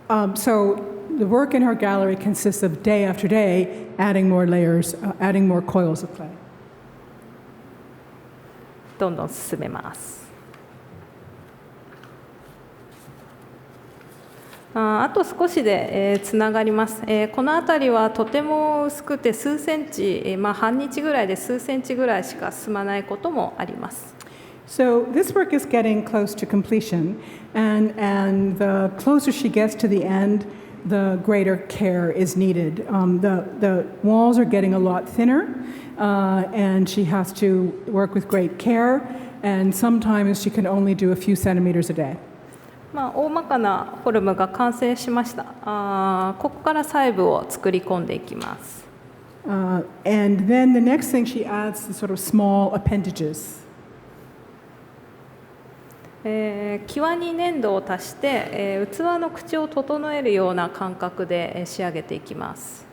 So the work in her gallery consists of day after day adding more layers, adding more coils of clay. どんどん進めます。あと少しで、つながります。この辺りはとても薄くて数センチ、半日ぐらいで数センチぐらいしか進まないこともあります。So this work is getting close to completion, and the closer she gets to the end, the greater care is needed. The walls are getting a lot thinner, and she has to work with great care, and sometimes she can only do a few centimeters a day. 大まかなフォルムが完成しました。ここから細部を作り込んでいきます。And then the next thing she adds the sort of small appendages. 際に粘土を足して、器の口を整えるような感覚で仕上げていきます。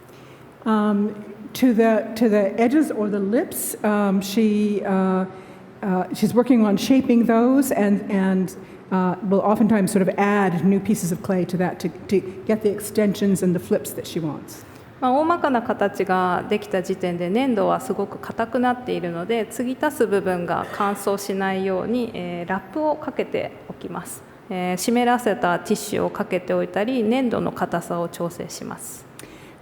To the edges or the lips, she's working on shaping those and will oftentimes sort of add new pieces of clay to that to get the extensions and the flips that she wants. 大まかな形ができた時点で粘土はすごく硬くなっているので、継ぎ足す部分が乾燥しないように、ラップをかけておきます。湿らせたティッシュをかけておいたり、粘土の硬さを調整します。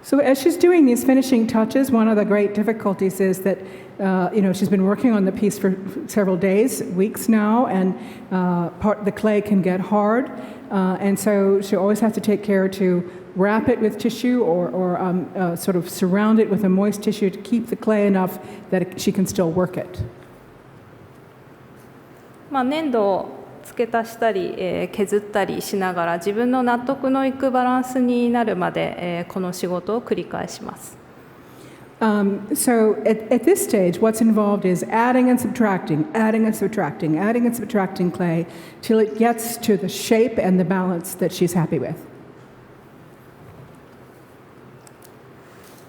So as she's doing these finishing touches, one of the great difficulties is that she's been working on the piece for several days, weeks now, and the clay can get hard, and so she always has to take care to wrap it with tissue or sort of surround it with a moist tissue to keep the clay enough that she can still work it. 粘土を付け足したり、削ったりしながら自分の納得のいくバランスになるまで、この仕事を繰り返します。So at this stage, what's involved is adding and subtracting clay till it gets to the shape and the balance that she's happy with.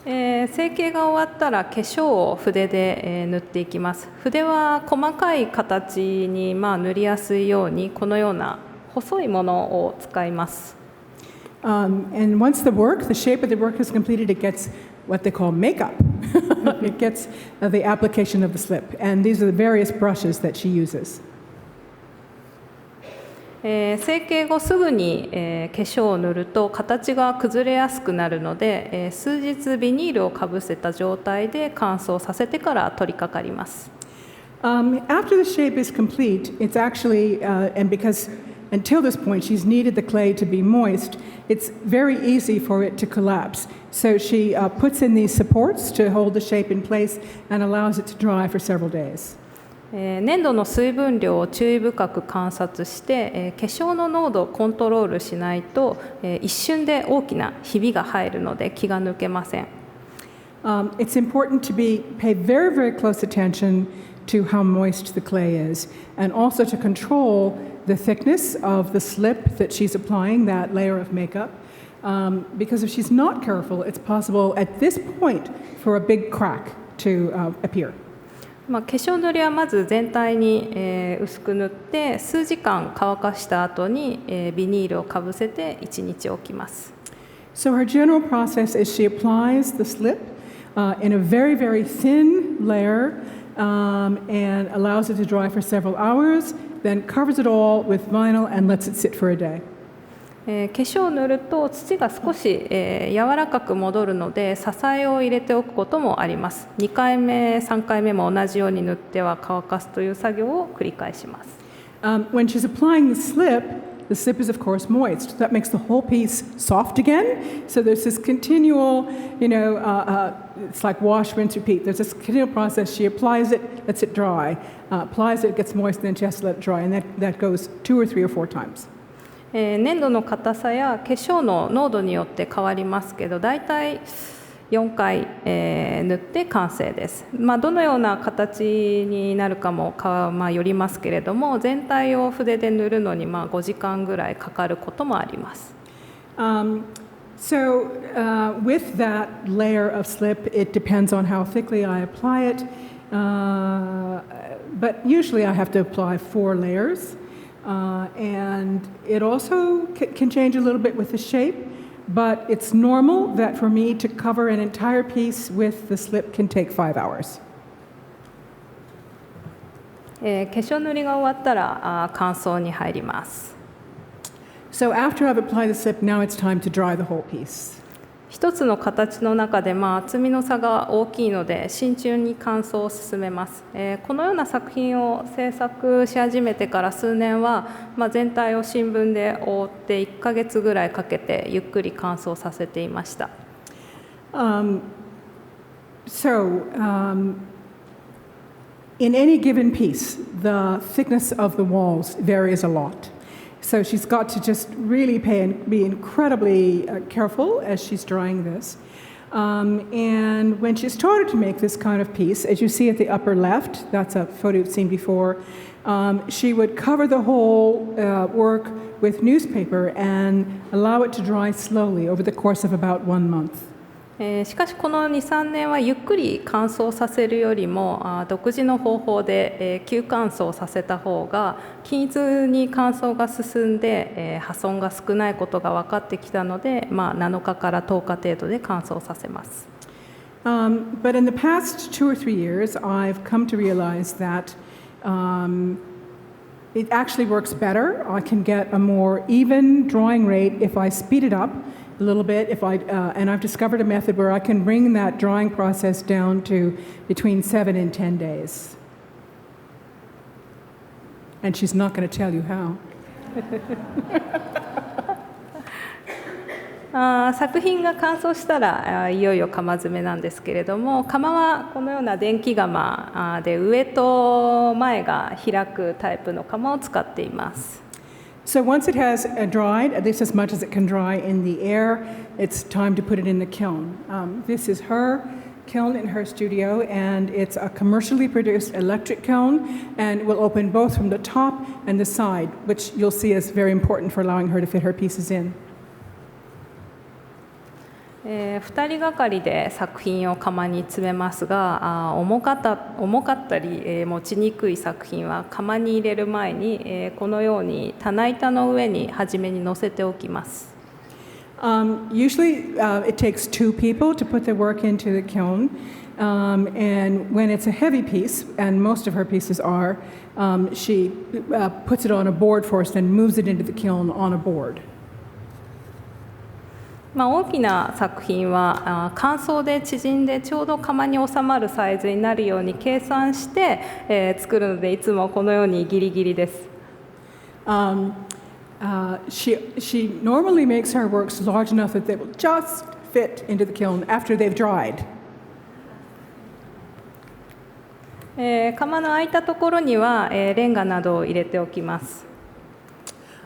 成形が終わったら化粧を筆で、塗っていきます。筆は細かい形に、塗りやすいようにこのような細いものを使います。And once the shape of the work is completed, it gets what they call makeup. It gets the application of the slip. And these are the various brushes that she uses. 成形後すぐに、化粧を塗ると形が崩れやすくなるので、数日ビニールをかぶせた状態で乾燥させてから取り掛かります。After the shape is complete, it's actually, and because until this point she's needed the clay to be moist, it's very easy for it to collapse. So she puts in these supports to hold the shape in place and allows it to dry for several days. 粘土の水分量を注意深く観察して、化粧の濃度をコントロールしないと、一瞬で大きなひびが入るので気が抜けません。It's important to pay very, very close attention to how moist the clay is, and also to control the thickness of the slip that she's applying, that layer of makeup, because if she's not careful, it's possible at this point for a big crack to appear. 化粧塗りはまず全体に、薄く塗って数時間乾かした後に、ビニールをかぶせて1日置きます。So her general process is she applies the slip in a very, very thin layer and allows it to dry for several hours, then covers it all with vinyl and lets it sit for a day. 化粧を塗ると土が少し、柔らかく戻るので支えを入れておくこともあります。2回目3回目も同じように塗っては乾かすという作業を繰り返します。When she's applying the slip is of course moist. That makes the whole piece soft again. So there's this continual, it's like wash, rinse, repeat. There's this continual process. She applies it, lets it dry, applies it, gets moist, then she has to let it dry. And that goes 2 or 3 or 4 times. 粘土の硬さや化粧の濃度によって変わりますけど、だいたい4回、塗って完成です。どのような形になるかもよりますけれども、全体を筆で塗るのに5時間ぐらいかかることもあります。With that layer of slip, it depends on how thickly I apply it. But usually I have to apply 4 layers. And it also can change a little bit with the shape, but it's normal that for me to cover an entire piece with the slip can take 5 hours. 化粧塗りが終わったら乾燥に入ります。So after I've applied the slip, now it's time to dry the whole piece. 一つの形の中で厚みの差が大きいので慎重に乾燥を進めます。このような作品を制作し始めてから数年は、全体を新聞で覆って1ヶ月ぐらいかけてゆっくり乾燥させていました。In any given piece, the thickness of the walls varies a lot. So she's got to just really be incredibly careful as she's drying this. And when she started to make this kind of piece, as you see at the upper left, that's a photo you've seen before, she would cover the whole work with newspaper and allow it to dry slowly over the course of about 1 month. しかしこの 2,3 年はゆっくり乾燥させるよりも独自の方法で急乾燥させた方が均一に乾燥が進んで破損が少ないことが分かってきたので、7日から10日程度で乾燥させます。But in the past 2 or 3 years, I've come to realize that it actually works better. I can get a more even drying rate if I speed it up a little bit. And I've discovered a method where I can bring that drying process down to between 7 and 10 days. And she's not going to tell you how. 作品が乾燥したらいよいよ窯詰めなんですけれども、窯はこのような電気窯で上と前が開くタイプの窯を使っています。So once it has dried, at least as much as it can dry in the air, it's time to put it in the kiln. This is her kiln in her studio, and it's a commercially produced electric kiln, and it will open both from the top and the side, which you'll see is very important for allowing her to fit her pieces in. 2人がかりで作品を窯に詰めますが、重かったり、持ちにくい作品は窯に入れる前に、このように棚板の上に初めに乗せておきます。Usually it takes 2 people to put the work into the kiln, and when it's a heavy piece, and most of her pieces are, she puts it on a board first and moves it into the kiln on a board. 大きな作品は乾燥で縮んでちょうど窯に収まるサイズになるように計算して、作るのでいつもこのようにギリギリです。She normally makes her works large enough that they will just fit into the kiln after they've dried. 窯の空いたところには、レンガなどを入れておきます。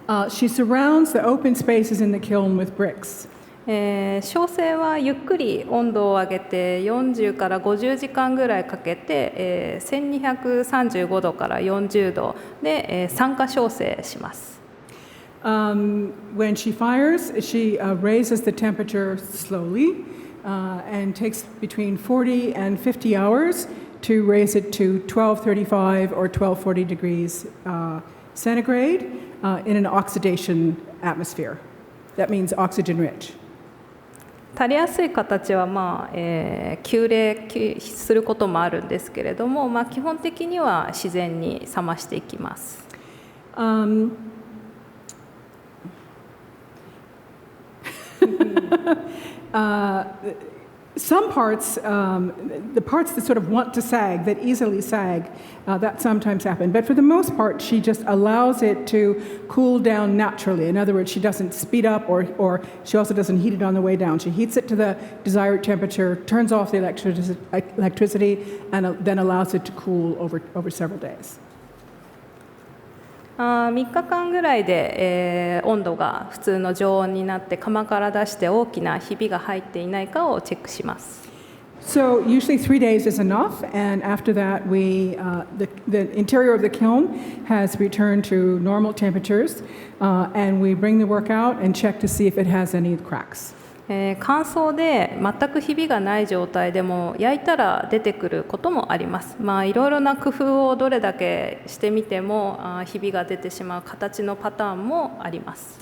She surrounds the open spaces in the kiln with bricks. 焼成はゆっくり温度を上げて40から50時間ぐらいかけて、1235度から40度で、酸化焼成します。When she fires, she raises the temperature slowly and takes between 40 and 50 hours to raise it to 1235 or 1240 degrees centigrade in an oxidation atmosphere. That means oxygen rich. 垂れやすい形は、急冷することもあるんですけれども、基本的には自然に冷ましていきます。Some parts, the parts that sort of want to sag, that easily sag, that sometimes happen. But for the most part, she just allows it to cool down naturally. In other words, she doesn't speed up or she also doesn't heat it on the way down. She heats it to the desired temperature, turns off the electricity, and then allows it to cool over several days. 3日間ぐらいで、温度が普通の常温になって釜から出して大きなひびが入っていないかをチェックします。So usually 3 days is enough, and after that, the interior of the kiln has returned to normal temperatures, and we bring the work out and check to see if it has any cracks. 乾燥で全くひびがない状態でも焼いたら出てくることもあります。いろいろな工夫をどれだけしてみてもひびが出てしまう形のパターンもあります。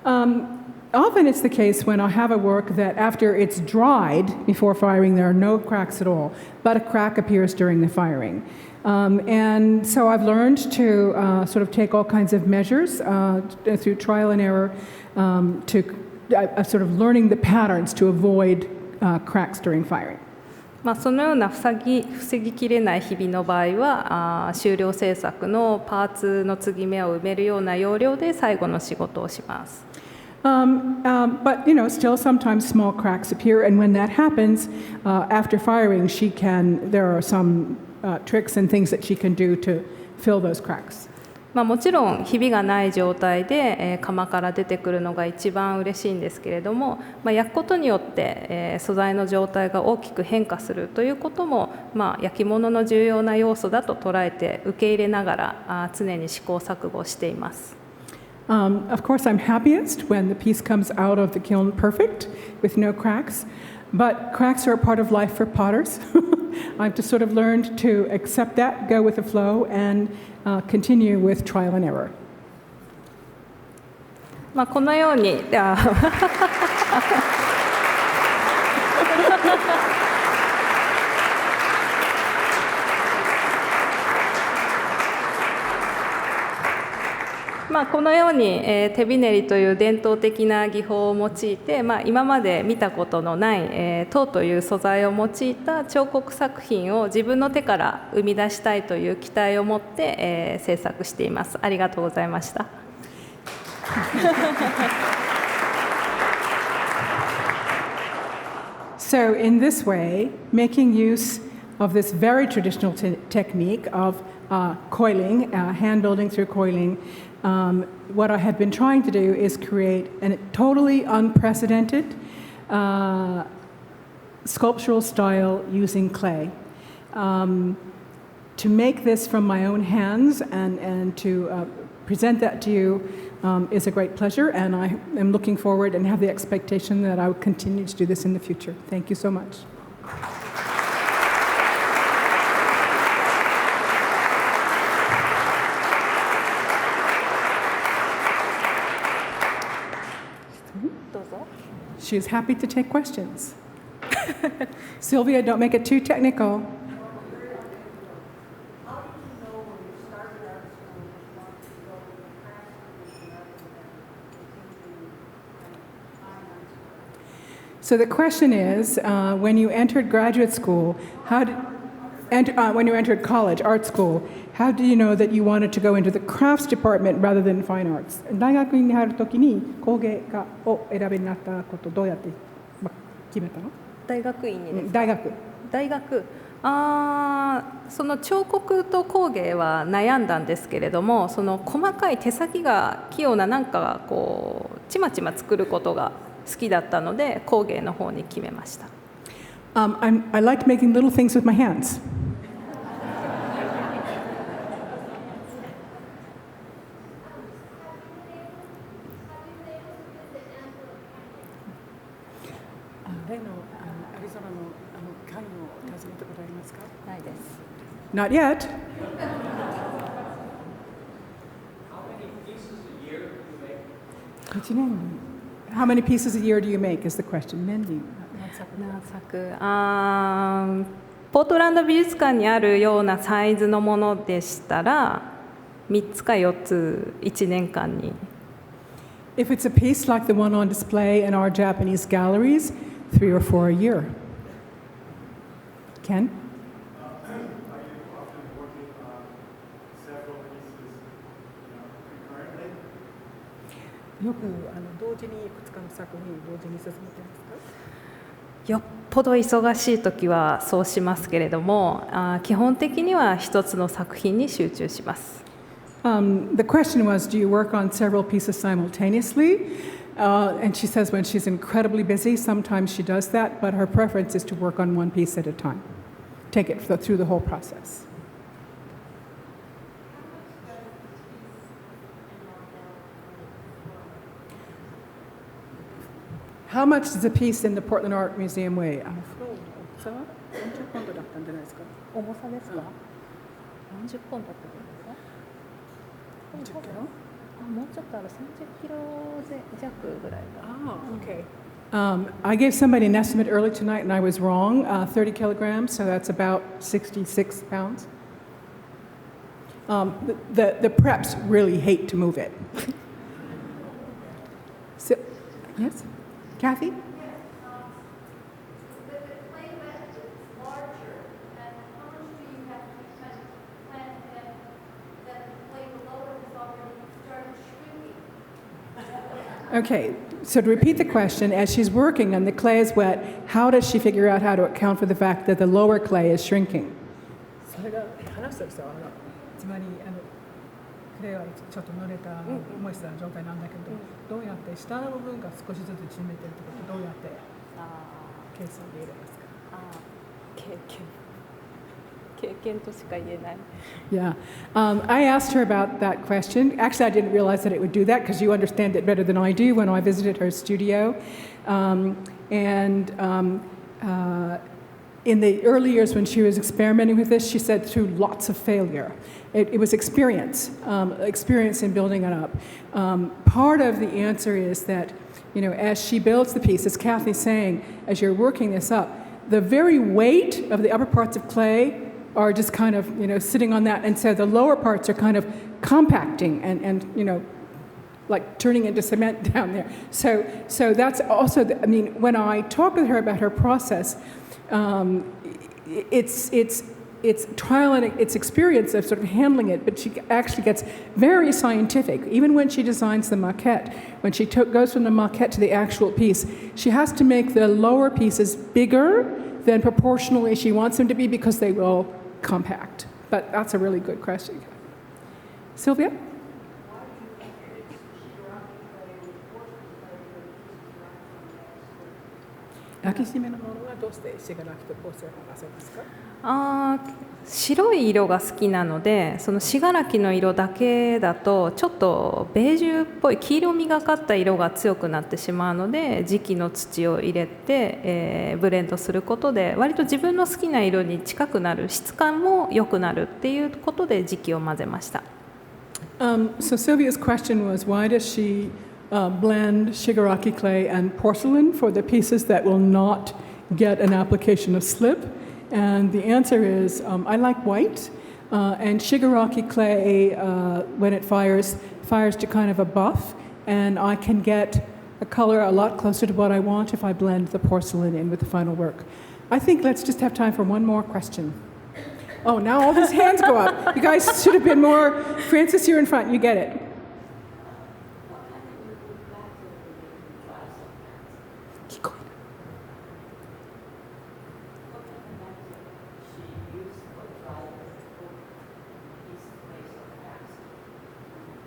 Often it's the case when I have a work that after it's dried before firing, there are no cracks at all, but a crack appears during the firing. And so I've learned to sort of take all kinds of measures through trial and error sort of learning the patterns to avoid cracks during firing. そのような防ぎきれないひびの場合は終了製作のパーツの継ぎ目を埋めるような要領で最後の仕事をします。But still sometimes small cracks appear, and when that happens, after firing, there are some tricks and things that she can do to fill those cracks. もちろんひびがない状態で、窯から出てくるのが一番嬉しいんですけれども、焼くことによって、素材の状態が大きく変化するということも、焼き物の重要な要素だと捉えて受け入れながら常に試行錯誤しています。Of course, I'm happiest when the piece comes out of the kiln perfect with no cracks, but cracks are a part of life for potters. I've just sort of learned to accept that, go with the flow, and continue with trial and error. このようにこのように、手びねりという伝統的な技法を用いて、今まで見たことのない、陶という素材を用いた彫刻作品を自分の手から生み出したいという期待を持って、制作しています。ありがとうございました。So in this way, making use of this very traditional technique of coiling, hand building through coiling, what I have been trying to do is create a totally unprecedented sculptural style using clay. To make this from my own hands and to present that to you is a great pleasure, and I am looking forward and have the expectation that I will continue to do this in the future. Thank you so much. She is happy to take questions. Sylvia, don't make it too technical. So the question is, when you entered graduate school, when you entered college, art school, how do you know that you wanted to go into the crafts department rather than fine arts? 大学に入るときに工芸家を選びになったことどうやって決めたの？大学院にですか？大学。その彫刻と工芸は悩んだんですけれども、その細かい手先が器用ななんかこうちまちま作ることが好きだったので工芸の方に決めました。I like making little things with my hands. Not yet. How many pieces a year do you make is the question. 何作ポートランド美術館にあるようなサイズのものでしたら3つか4つ1年間に。If it's a piece like the one on display in our Japanese galleries, 3 or 4 a year. Ken? Are you often working on several pieces, concurrently? よく同時にいくつかの作品同時に進めてますか？よっぽど忙しい時はそうしますけれども、基本的には一つの作品に集中します。The question was, do you work on several pieces simultaneously? And she says when she's incredibly busy, sometimes she does that, but her preference is to work on one piece at a time. Take it through the whole process. How much does a piece in the Portland Art Museum weigh? 40ポンドだったんじゃないですか？重さですか？何十ポンドってことですか？10キロ？もうちょっとある、30キロ弱ぐらいか。Oh, okay. I gave somebody an estimate early tonight and I was wrong, 30 kilograms, so that's about 66 pounds. The preps really hate to move it. So, yes? Kathy? Okay, so to repeat the question, as she's working and the clay is wet, how does she figure out how to account for the fact that the lower clay is shrinking? それが話すとさ、つまりクレイはちょっと濡れたモイスターな状態なんだけど、どうやって下の部分が少しずつ縮めてるってことどうやって計算で入れますか？経験としか言えない。 Yeah. I asked her about that question. Actually, I didn't realize that it would do that because you understand it better than I do when I visited her studio. In the early years when she was experimenting with this, she said through lots of failure. It was experience in building it up. Part of the answer is that, as she builds the piece, as Kathy's saying, as you're working this up, the very weight of the upper parts of clay are just kind of, sitting on that. And so the lower parts are kind of compacting and like turning into cement down there. So that's also, when I talk with her about her process, it's trial and it's experience of sort of handling it, but she actually gets very scientific. Even when she designs the maquette, when she goes from the maquette to the actual piece, she has to make the lower pieces bigger than proportionally she wants them to be because they will compact. But that's a really good question. Sylvia?白い色が好きなので、その信楽の色だけだとちょっとベージュっぽい黄色みがかった色が強くなってしまうので、磁器の土を入れて、ブレンドすることで割と自分の好きな色に近くなる、質感も良くなるっていうことで磁器を混ぜました。So Sylvia's question was, why does she blend shigaraki clay and porcelain for the pieces that will not get an application of slip? And the answer is, I like white, and shigaraki clay, when it fires to kind of a buff, and I can get a color a lot closer to what I want if I blend the porcelain in with the final work. I think let's just have time for one more question. Oh, now all these hands go up. You guys should have been more. Francis, you're in front. You get it.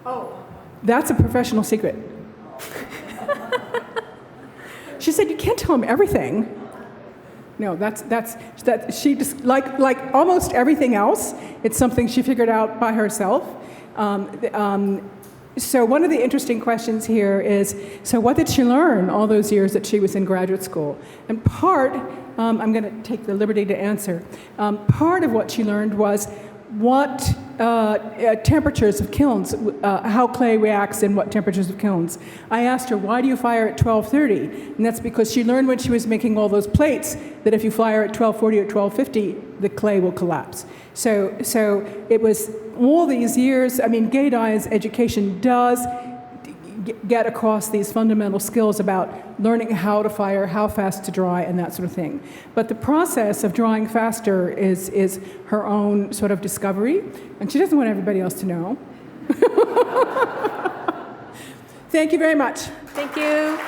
Oh, that's a professional secret. She said, you can't tell him everything. No, that she just, like almost everything else, it's something she figured out by herself. So one of the interesting questions here is, so what did she learn all those years that she was in graduate school? And part, I'm going to take the liberty to answer, part of what she learned was what temperatures of kilns, how clay reacts in what temperatures of kilns. I asked her, why do you fire at 1230? And that's because she learned when she was making all those plates that if you fire at 1240 or 1250, the clay will collapse. So it was all these years. Geidai's education does get across these fundamental skills about learning how to fire, how fast to dry, and that sort of thing. But the process of drawing faster is her own sort of discovery, and she doesn't want everybody else to know. Thank you very much. Thank you.